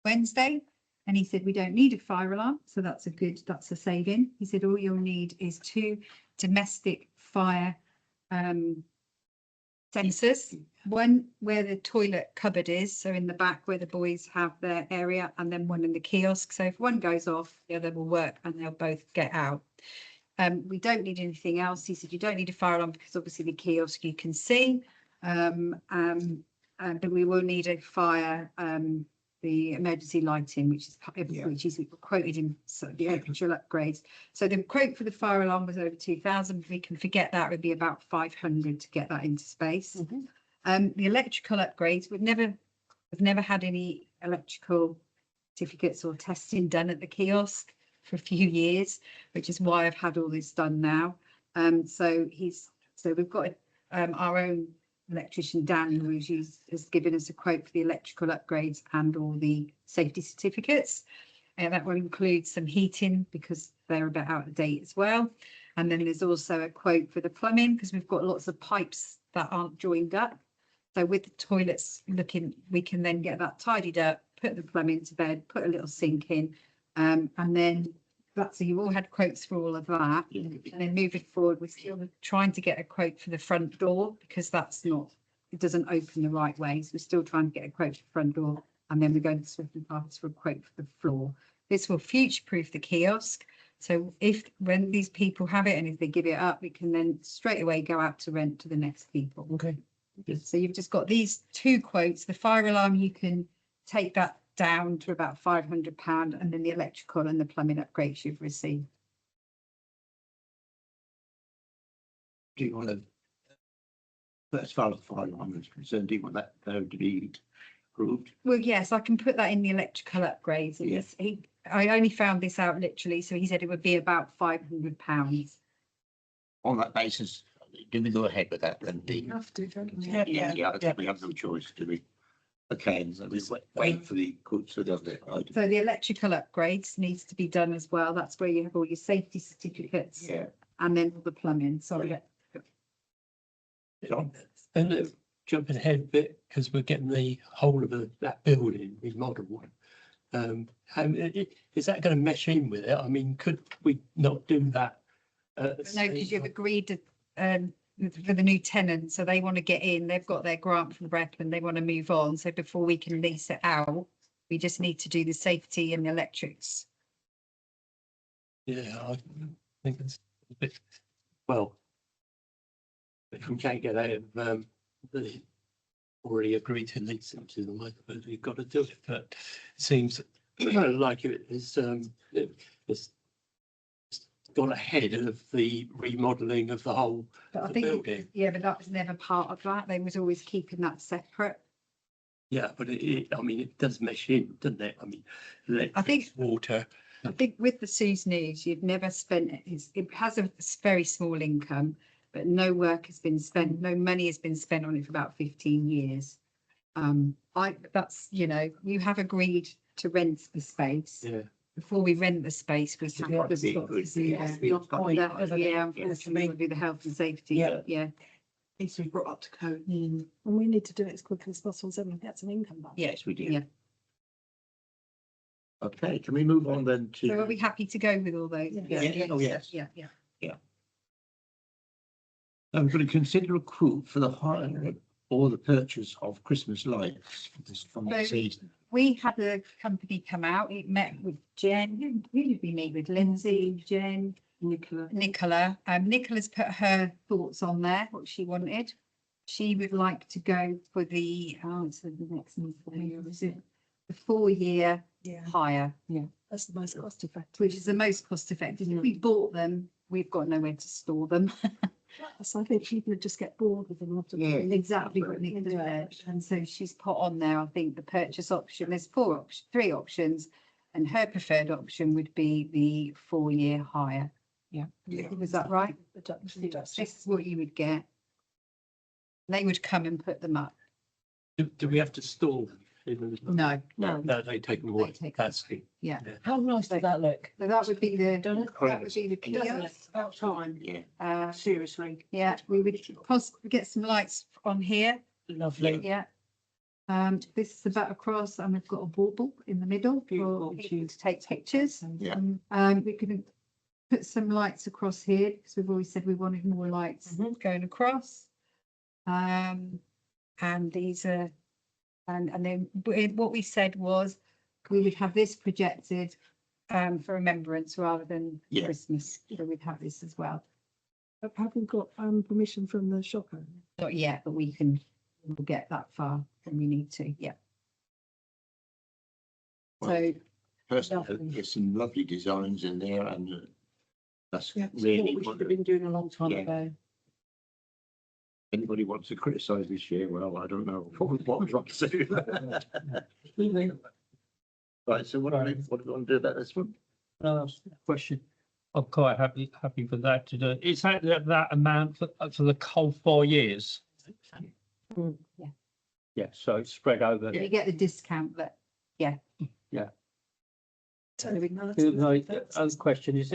Wednesday, and he said we don't need a fire alarm, so that's a saving. He said all you'll need is 2 domestic fire sensors, one where the toilet cupboard is, so in the back where the boys have their area, and then one in the kiosk. So if one goes off, the other will work and they'll both get out. We don't need anything else. He said you don't need a fire alarm because obviously the kiosk you can see, but we will need a fire, the emergency lighting, which is quoted in the actual upgrades. So the quote for the fire alarm was over 2,000. We can forget that. It would be about 500 to get that into space. The electrical upgrades, we've never had any electrical certificates or testing done at the kiosk for a few years, which is why I've had all this done now. So we've got our own electrician Dan, who has given us a quote for the electrical upgrades and all the safety certificates. That will include some heating because they're a bit out of date as well. And then there's also a quote for the plumbing because we've got lots of pipes that aren't joined up. So with the toilets looking, we can then get that tidied up, put the plumbing to bed, put a little sink in, and then so you've all had quotes for all of that. Yeah. And then moving forward, we're still trying to get a quote for the front door because it doesn't open the right way. So we're still trying to get a quote for the front door. And then we're going to Swaffham Parks for a quote for the floor. This will future-proof the kiosk. So when these people have it and if they give it up, we can then straight away go out to rent to the next people. Okay. So you've just got these 2 quotes. The fire alarm, you can take that down to about £500, and then the electrical and the plumbing upgrades you've received. Do you want to, as far as the fire alarm is concerned, do you want that to be approved? Well, yes, I can put that in the electrical upgrades. Yeah. I only found this out literally, so he said it would be about £500. On that basis, do we go ahead with that then? You have to, don't you? Yeah, I think we have no choice, do we? Okay, so we wait for the quotes to do it. So the electrical upgrades needs to be done as well. That's where you have all your safety certificates Yeah. and then all the plumbing. Sorry. John? And jumping ahead a bit, because we're getting the whole of that building remodeled. Is that going to mesh in with it? I mean, could we not do that? No, because you've agreed to, for the new tenant, so they want to get in, they've got their grant from Breckland, they want to move on, so before we can lease it out, we just need to do the safety and the electrics. Yeah, I think it's a bit, well, if we can't get out of the already agreed to lease it to them, I suppose we've got to do it, but it seems like it's gone ahead of the remodeling of the whole But I the think, building. yeah, but that was never part of that, they was always keeping that separate. Yeah, but I mean, it does mesh in, doesn't it? I mean, electric, water. I think with the Sue's News, you've never spent, it has a very small income, but no work has been spent, no money has been spent on it for about 15 years. That's, you know, you have agreed to rent the space. Yeah. Before we rent the space, we have to got to do be that. good. Yeah, Your point, yeah, unfortunately, we'll do the health and safety, Yeah. yeah. Needs to be brought up to code. And we need to do it as quickly as possible, so we get some income back. Yeah. Yes, we do. Yeah. Okay, can we move on then So are to, we happy to go with all those? Yeah. Oh, yes. Yeah. I'm going to consider a quote for the hire or the purchase of Christmas lights for this coming So- season. We had a company come out, it met with Jen, who did we meet with? Lindsay, Jen, Nicola. Nicola's put her thoughts on there, what she wanted. She would like to go for the, it's the next one, is it? The 4-year Yeah, hire, that's the most cost effective. which is the most cost effective. If we bought them, we've got nowhere to store them. So I think people would just get bored with them after. Yeah. Exactly what Nicola said. And so she's put on there, I think, the purchase option, there's 3 options. And her preferred option would be the 4-year hire. Yeah. Was that right? This is what you would get. They would come and put them up. Do we have to store them? No, No. No, they take them away. They take them. That's the. yeah. How nice does that look? So that would be the, Done it? that would be the kiosk. About time, Yeah. seriously. Yeah, we would possibly get some lights on here. Lovely. Yeah. This is about across and we've got a bauble in the middle for Beautiful. people to take pictures. Yeah. We could put some lights across here because we've always said we wanted more lights going across. And these are, and then what we said was we would have this projected for remembrance rather than Yeah. Christmas. So we'd have this as well. Have we got permission from the shop owner? Not yet, but we'll get that far when we need to, yeah. So, Personally, there's some lovely designs in there and that's Yeah, it's really what we what should have been doing a long time Yeah. ago. anybody wants to criticise this year. Well, I don't know what we've got to do. Right, so what do we want to do about this one? Question. I'm quite happy for that to do. Is that amount for the whole 4 years? yeah, Yeah, so it's spread over. you get the discount, but yeah. The other question is,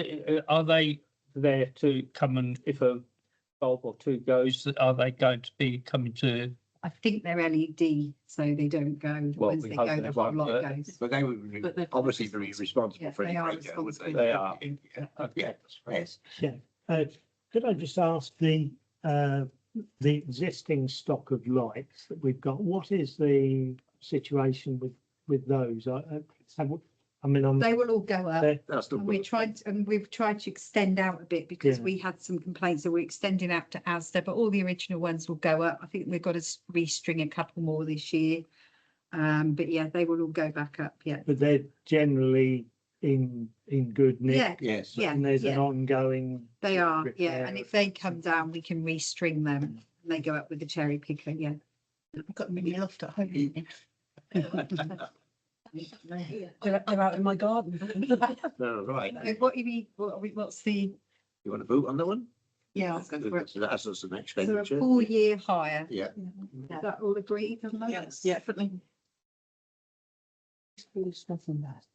are they there to come and if a bulb or two goes, are they going to be coming to? I think they're LED, so they don't go. Well, Once we they hope go, they the whole won't, lot but- goes. But they would be But they're- obviously very responsible Yeah, for it. they are wouldn't responsible. They are. Yeah, yes. Could I just ask the existing stock of lights that we've got, what is the situation with those? I mean, I'm. They will all go up. That's the. And we've tried to extend out a bit because Yeah. we had some complaints, so we're extending out to Asda, but all the original ones will go up. I think we've got to restring a couple more this year. But yeah, they will all go back up, yeah. But they're generally in good nick. Yeah, Yes. yeah, And there's an yeah. ongoing. They are, yeah, repair. and if they come down, we can restring them, and they go up with the cherry picker, yeah. I've got a mini loft at home. They're out in my garden. No, right. What you mean, what's the, You want to vote on that one? yeah, let's go for it. So that's us an So a expenditure. 4-year hire. Yeah. Is that all agreed? Yes, definitely. Swaffham that.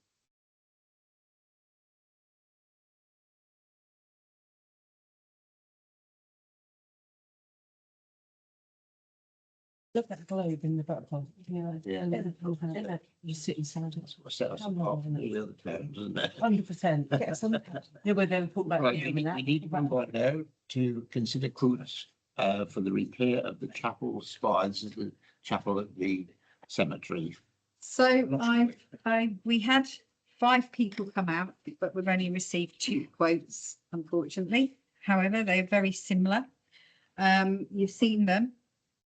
Look at the globe in the butterfly. Yeah. You sit inside it. What set us apart from all the other towns, isn't it? 100%. Get some. Yeah, we're going to talk about. Right, we need one right now to consider quotes for the repair of the chapel spires, the chapel at the cemetery. So we had 5 people come out, but we've only received 2 quotes, unfortunately. However, they're very similar. You've seen them.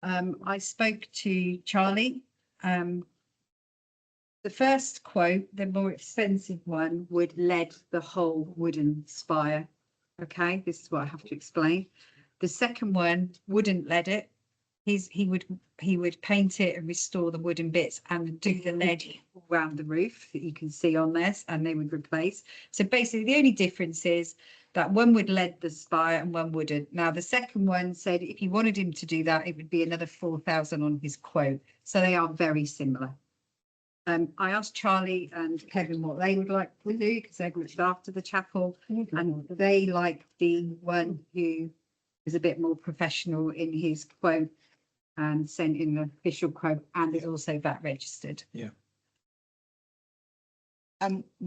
I spoke to Charlie. The first quote, the more expensive one, would lead the whole wooden spire. Okay, this is what I have to explain. The second one wouldn't lead it. He would paint it and restore the wooden bits and do the lead around the roof that you can see on this, and they would replace. So basically, the only difference is that one would lead the spire and one wouldn't. Now, the second one said if you wanted him to do that, it would be another 4,000 on his quote. So they are very similar. I asked Charlie and Kevin what they would like to do because they're looked after the chapel, and they like the one who is a bit more professional in his quote and sent in an official quote, and is also VAT registered.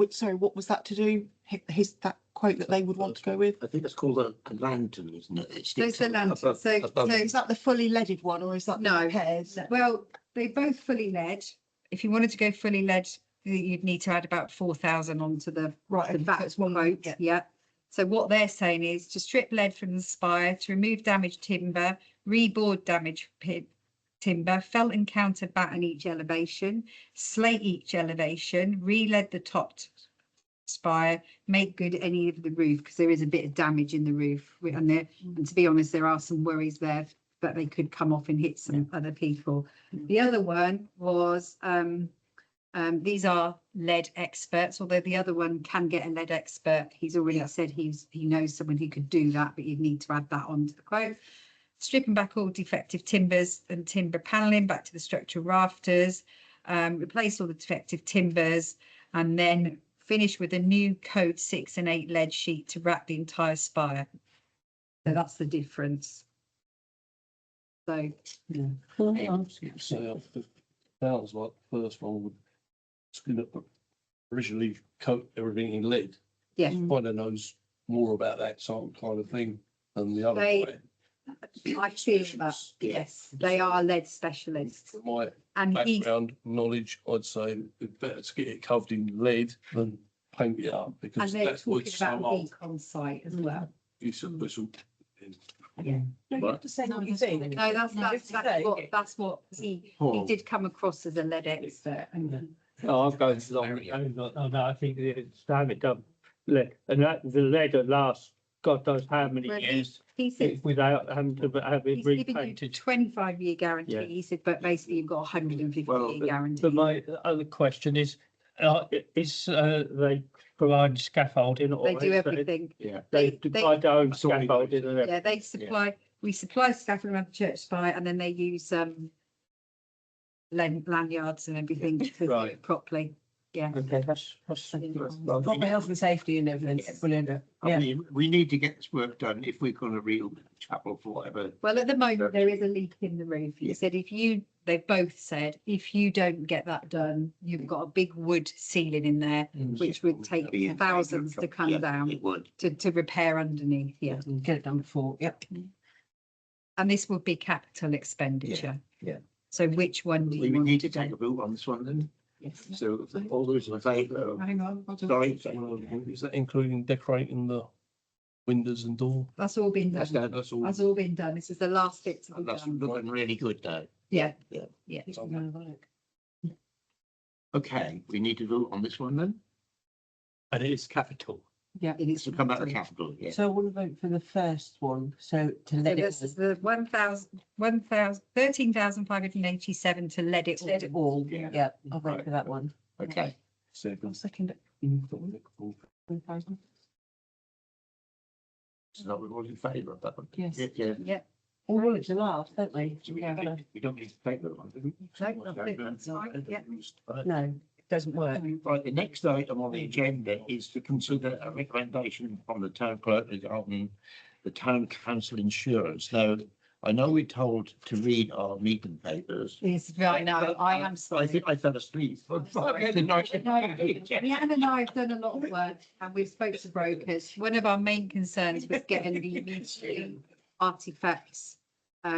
Sorry, what was that to do? That quote that they would want to go with? I think it's called a lantern, isn't it? It There's sticks the up lantern. above- So above- Is that the fully leaded one, or is that the No. repairs? well, they both fully lead. If you wanted to go fully lead, you'd need to add about 4,000 onto the Right, the okay, so VAT it's one quote. yeah. Yeah. So what they're saying is to strip lead from the spire, to remove damaged timber, reboard damaged timber, felt and counter batten each elevation, slate each elevation, re-lead the top spire, make good any of the roof, because there is a bit of damage in the roof. And and to be honest, there are some worries there that they could come off and hit some other people. The other one was these are lead experts, although the other one can get a lead expert. He's already said he knows someone who could do that, but you'd need to add that on to the quote. Stripping back all defective timbers and timber panelling back to the structural rafters, replace all the defective timbers, and then finish with a new code 6 and 8 lead sheet to wrap the entire spire. So that's the difference. So Sounds like the first one would originally coat everything in lead. yeah, Kind of knows more about that sort kind of thing than the other They- way. I feel that, yes, they are lead specialists. From my And he, background knowledge, I'd say it's better to get it covered in lead than paint it up and because they're that's talking what's so about old. leak on site as well. It's a little. No, you have to say what you think. No, that's what he Paul. did come across as a lead expert. Oh, I'm going along. Oh, no, I think it's time it done. And that the lead at last, God knows how many Well, years He said without having to have it he's giving you repainted. 25-year guarantee. Yeah. He said, but basically you've got 150-year Well, guarantee. But my other question is they provide scaffolding or? They do is it- everything. Yeah. They provide their own That's all we scaffolding and Yeah, everything. we supply scaffolding around the church spire, and then they use lanyards and everything to do Right. it properly. Yeah. Okay, that's. Proper health and safety and everything. Brilliant. I Yeah. mean, we need to get this work done if we're going to rebuild the chapel for whatever. Well, at the moment, there is a leak in the roof. He Yeah. said they've both said, if you don't get that done, you've got a big wood ceiling in there, which would take Be in- thousands to come Yeah, down It would. to repair underneath. Yeah. Get it done before. Yep. And this would be capital expenditure. yeah. So which one do We you would want need to to take do? a vote on this one then. Yes. So all those in favour of, Hang on. I'll do- sorry, Is that including decorating the windows and door? That's all been that's done. done. That's all. That's all been done. This is the last bit to be That's done. looking really good now. Yeah. Yeah. Yeah. Okay, we need to vote on this one then. And it is capital. Yeah. It is. To come out of capital, yeah. So I want to vote for the first one. So to So let this it is the 13,587 to let it all. let it all. Yeah. Yeah, I'll vote Right. for that one. Okay. I'll second it. So we're all in favour of that one? Yes. Yeah. Yeah. All want to laugh, don't we? We don't need to take that one, do we? No, I think that's right, yeah. Right. No, it doesn't work. Right, the next item on the agenda is to consider a recommendation from the town clerk regarding the town council insurance. Now, I know we're told to read our meeting papers. Yes, right now, I am I sorry. think I fell asleep. Leanne and I have done a lot of work and we've spoke to brokers. One of our main concerns was getting the immediate artifacts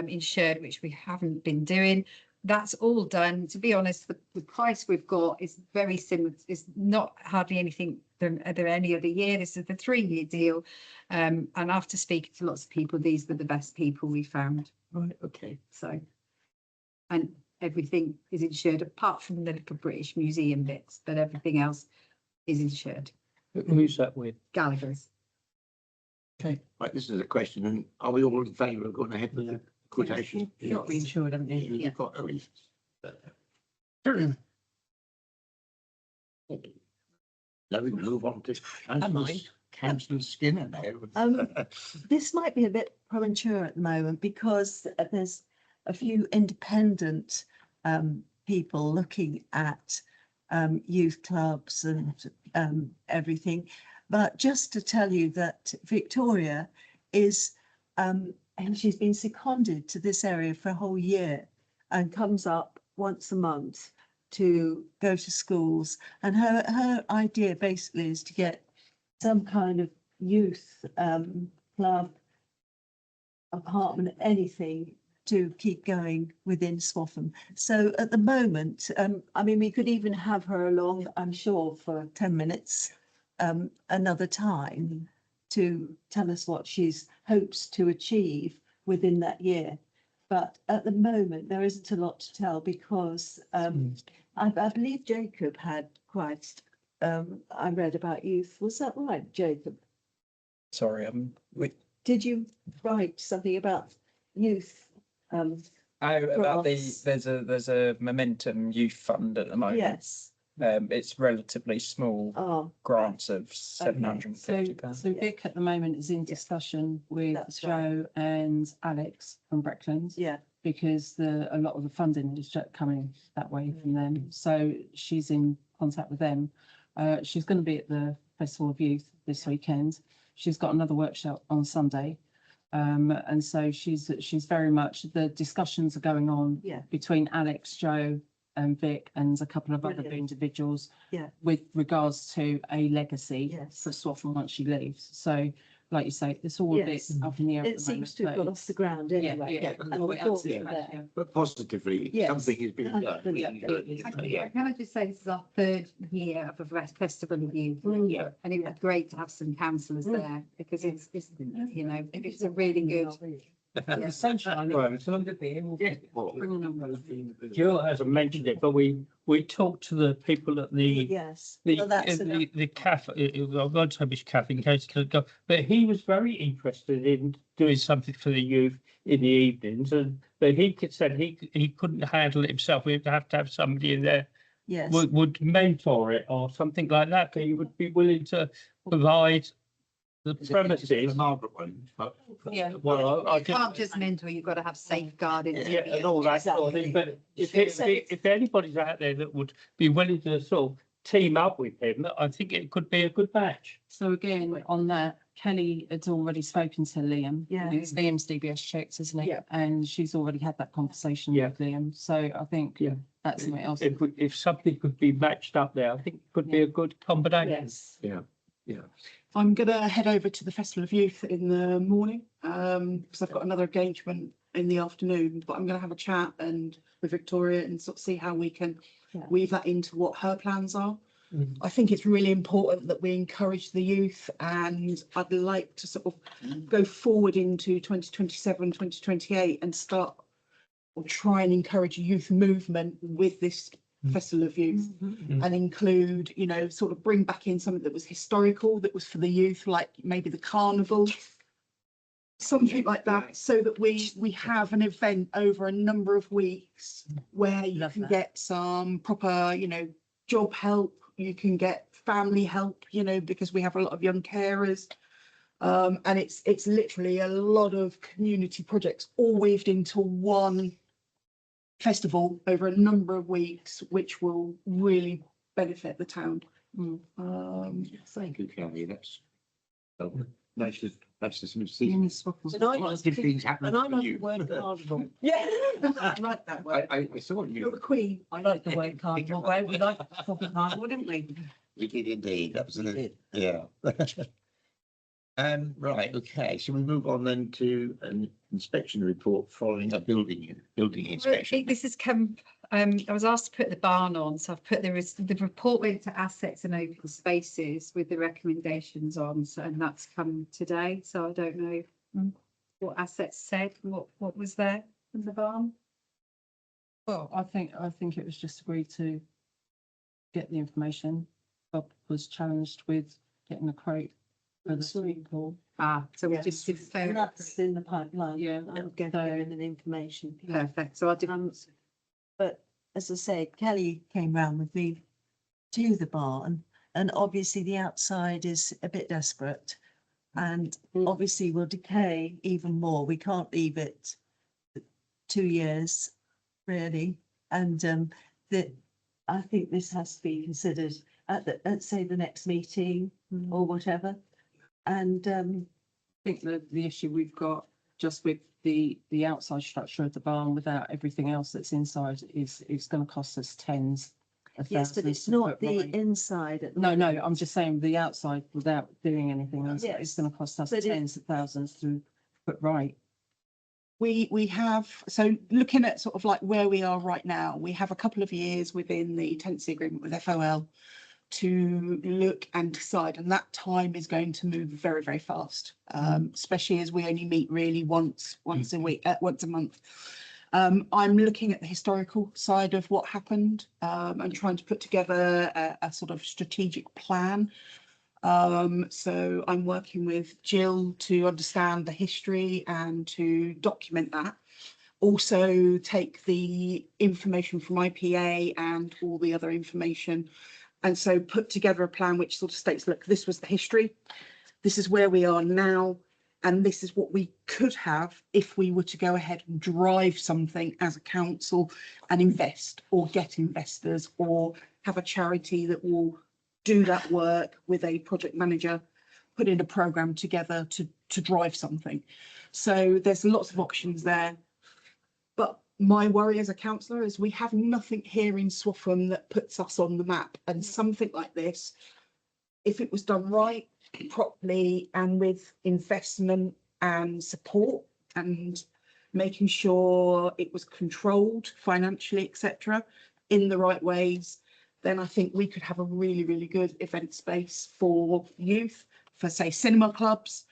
insured, which we haven't been doing. That's all done. To be honest, the price we've got is very similar. It's not hardly anything than any other year. This is the 3-year deal. And after speaking to lots of people, these were the best people we found. Right, okay. So, and everything is insured apart from the little British Museum bits, but everything else is insured. Who's that with? Gallagher's. Okay. Right, this is a question, and are we all in favour of going ahead with the quotation? You've got to be insured, haven't you? You've got, oh, yes. Now we move on to Councillor Skinner now. This might be a bit premature at the moment because there's a few independent people looking at youth clubs and everything. But just to tell you that Victoria is, and she's been seconded to this area for a whole year and comes up once a month to go to schools. And her idea basically is to get some kind of youth club, apartment, anything to keep going within Swaffham. So at the moment, I mean, we could even have her along, I'm sure, for 10 minutes another time to tell us what she's hopes to achieve within that year. But at the moment, there isn't a lot to tell because I believe Jacob had quite, I read about youth. Was that right, Jacob? Sorry, Did you write something about youth? about grants? there's a Momentum Youth Fund at the moment. Yes. It's relatively small Oh, grants of £750. So Vic at the moment is in discussion with That's Joe and Alex from Brecklands. yeah. Because a lot of the funding is coming that way from them. So she's in contact with them. She's going to be at the Festival of Youth this weekend. She's got another workshop on Sunday. And so she's very much, the discussions are going on Yeah. between Alex, Joe and Vic and a couple of other Brilliant. individuals. Yeah. With regards to a legacy Yes. for Swaffham once she leaves. So like you say, it's all a bit Yes. up in the air. at It the seems moment, to have but got off the ground anyway. yeah, And no, the it thoughts absolutely are has, there. yeah. But positively, Yes. something has been done. 100%. Yeah. Can I just say this is our 3rd year of a festival of youth? Yeah. And it was great to have some councillors there because it's, you know, it's a really good. The sunshine. Well, it's under being. Jill hasn't mentioned it, but we talked to the people at the Yes. the Well, that's the cafe. I won't say which cafe in case it could go, but he was very interested in doing something for the youth in the evenings, but he said he couldn't handle it himself. We'd have to have somebody in there Yes. would mentor it or something like that. But he would be willing to provide the premises. The Margaret one. Yeah. Well, I You can't just mentor, you've got to have safeguarding. yeah, and all that sort of thing. But if anybody's out there that would be willing to sort of team up with him, I think it could be a good match. So again, on that, Kelly had already spoken to Liam. Yeah. It's Liam's DBS checks, isn't it? Yeah. And she's already had that conversation Yeah. with Liam. So I think Yeah. that's something else. If something could be matched up there, I think it could be a good combination. Yes. Yeah, yeah. I'm gonna head over to the Festival of Youth in the morning, because I've got another engagement in the afternoon, but I'm gonna have a chat and with Victoria and sort of see how we can Yeah. weave that into what her plans are. Mhm. I think it's really important that we encourage the youth, and I'd like to sort of go forward into 2027, 2028 and start or try and encourage a youth movement with this Festival of Youth and include, you know, sort of bring back in something that was historical, that was for the youth, like maybe the carnival, something like that, so that we have an event over a number of weeks where you Love can that. get some proper, you know, job help, you can get family help, you know, because we have a lot of young carers. And it's literally a lot of community projects all weaved into one festival over a number of weeks, which will really benefit the town. Thank you, Kelly. That's nice to see. Uni Swaffham. And I like things happening And I for like you. the word carnival. Yeah, I like that word. I saw you're you. the queen. I like the word carnival. Well, we like Swaffham carnival, didn't we? We did indeed, absolutely. Yeah. Right, okay, so we move on then to an inspection report following a building inspection. This has come, I was asked to put the barn on, so I've put the report went to assets and open spaces with the recommendations on, so, and that's come today, so I don't know what assets said, what was there in the barn. Well, I think it was just agreed to get the information. Bob was challenged with getting a quote for the swimming pool. So we Yes. just did And that's in the pipeline. Yeah. I'm gathering an information. perfect, so I did. But as I said, Kelly came round with me to the barn, and obviously the outside is a bit desperate and obviously will decay even more. We can't leave it 2 years, really. And that I think this has to be considered at say the next meeting or whatever. And I think the issue we've got just with the outside structure of the barn without everything else that's inside is going to cost us tens of yes, but thousands it's to not put the right. inside. At the No, moment. I'm just saying the outside without doing anything else. Yes. It's going to cost us But tens of thousands to put right. We have, so looking at sort of like where we are right now, we have a couple of years within the tenancy agreement with FOL to look and decide, and that time is going to move very, very fast, especially as we only meet really once a week, once a month. I'm looking at the historical side of what happened and trying to put together a sort of strategic plan. So I'm working with Jill to understand the history and to document that. Also take the information from IPA and all the other information, and so put together a plan which sort of states, look, this was the history, this is where we are now, and this is what we could have if we were to go ahead and drive something as a council and invest or get investors or have a charity that will do that work with a project manager, put in a program together to drive something. So there's lots of options there. But my worry as a councillor is we have nothing here in Swaffham that puts us on the map, and something like this, if it was done right, properly, and with investment and support and making sure it was controlled financially, etc., in the right ways, then I think we could have a really, really good event space for youth, for say cinema clubs,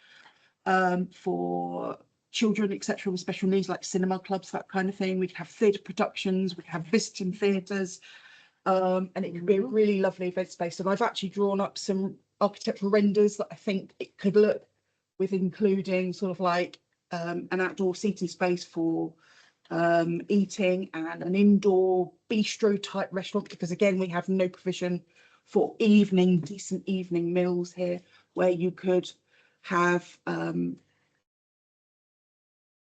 for children, etc., with special needs, like cinema clubs, that kind of thing. We could have theatre productions, we could have visiting theatres, and it could be a really lovely event space. And I've actually drawn up some architectural renders that I think it could look, with including sort of like an outdoor seating space for eating and an indoor bistro type restaurant, because again, we have no provision for decent evening meals here, where you could have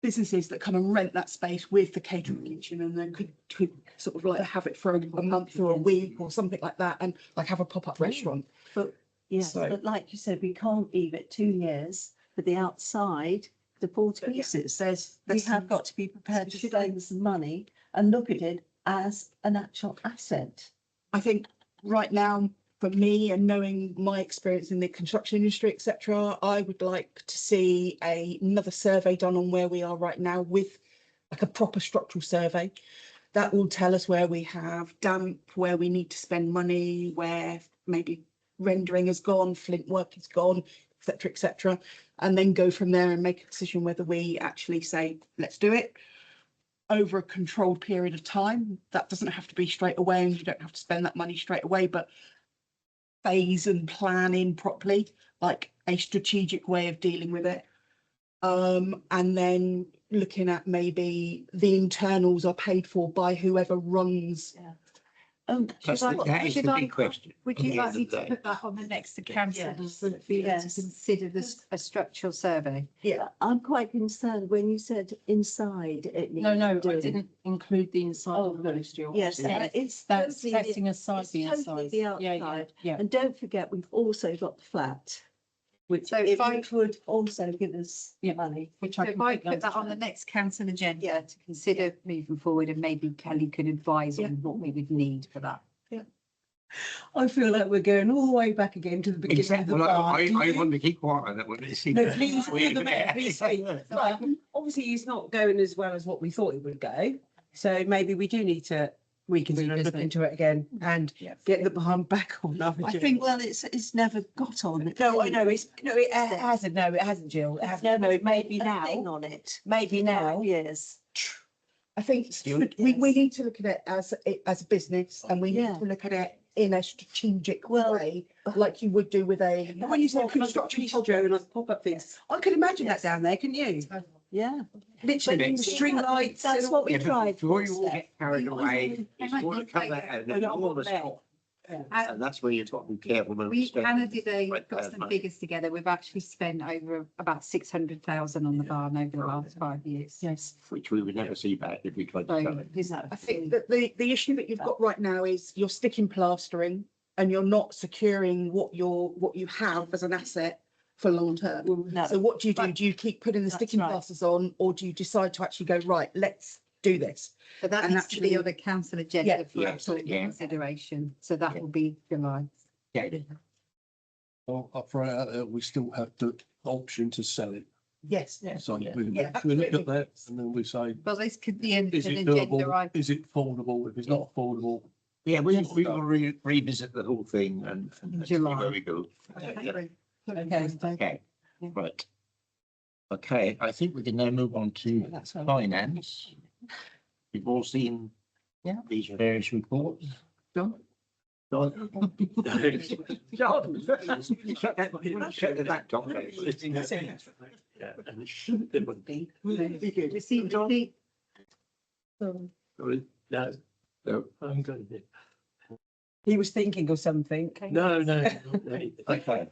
businesses that come and rent that space with the catering kitchen, and then could sort of like have it for a month or a week or something like that, and like have a pop-up restaurant. But yes, So- but like you said, we can't leave it 2 years for the outside to fall to But yeah, pieces. We have got to be prepared to spend some money and look at it as an actual asset. I think right now, for me, and knowing my experience in the construction industry, etc., I would like to see another survey done on where we are right now, with like a proper structural survey that will tell us where we have damp, where we need to spend money, where maybe rendering has gone, flint work is gone, etc., etc., and then go from there and make a decision whether we actually say, let's do it over a controlled period of time. That doesn't have to be straight away, and you don't have to spend that money straight away, but phase and plan in properly, like a strategic way of dealing with it. And then looking at maybe the internals are paid for by whoever runs That's Should I- that is should the I- big question. Would at you the like end me of the to day. put that on the next council Yes. for you to Yes. consider this a structural survey? Yeah, I'm quite concerned when you said inside it. No, no, I needs doing. didn't include the inside Oh, of the industrial. Yes, Yeah. it's That's totally the- setting aside it's the totally inside. the Yeah, yeah, outside. yeah. And don't forget, we've also got the flat, which So it if I- which would also give us Yeah. money. Which So I if I completely put that on the understand. next council agenda to consider moving forward, and maybe Kelly could advise on what we would need for that. I feel like we're going all the way back again to the beginning of Exactly. the Well, barn. I want to keep quiet on that one. No, please, the mayor, please speak. Right, obviously, it's not going as well as what we thought it would go. So maybe we do need to reconsider and look Revisit. into it again and get the barn back on. I think, well, it's never got on. No, I know, it hasn't, no, it hasn't, Jill. It hasn't, no, maybe A now, thing on it. maybe now. Yes. I think we need to look at it as a business, and we need to look at it in a strategic way, like you would do with a. And when you say construction, Joe, and like pop-up things, I could imagine that down there, couldn't you? Yeah. Literally, But- string lights. That's and what all- we Yeah, but tried. before you all Steph. get carried away, it's might going to not come take out an I know, I'm enormous there. cost. Yeah. And that's where you've got to be careful. when We, spend Hannah did like got that some money. figures together. We've actually spent over about 600,000 on the barn over the last 5 years. Yes. Which we would never see back if we tried to sell So it. is I think that the issue that you've got right now is you're sticking plastering and you're not securing what you have as an asset for long term. No. So what do you do? Do you keep putting the That's sticking right. plasters on, or do you decide to actually go, right, let's do this? So that And needs to be actually- on the council agenda Yeah. for Yeah, actual yeah. consideration. So that will be July. Yeah. Well, I'll throw it out there, we still have the option to sell it. Yes. So we Yeah, we look absolutely. at that and then we say, Well, this could be an is it agenda doable? item. Is it affordable? If it's not affordable, Yeah, we will revisit the whole thing and see July. where we go. Yeah. Okay. Okay, right. Okay, I think we can now move on to That's all. finance. You've all seen these various reports. John? John? John. Shut that, John. Yeah, and it should, there would be. Receipt, receipt. Sorry, no, No. I'm going to. He was thinking of something. No, no. no. Okay.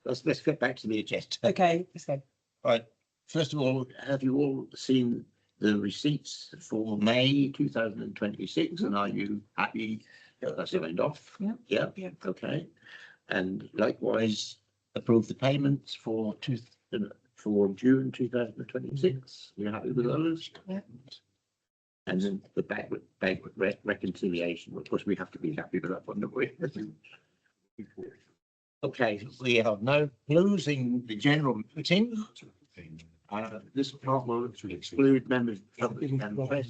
Let's get back to the agenda. Okay, let's go. Right, first of all, have you all seen the receipts for May 2026, and are you happy that that's signed off? Yeah. Yeah, okay. And likewise, approve the payments for June 2026. You're happy with those? Yeah. And then the bank reconciliation, of course, we have to be happy with that one, don't we? Okay, we are now closing the general meeting. This part will exclude members of the public and press.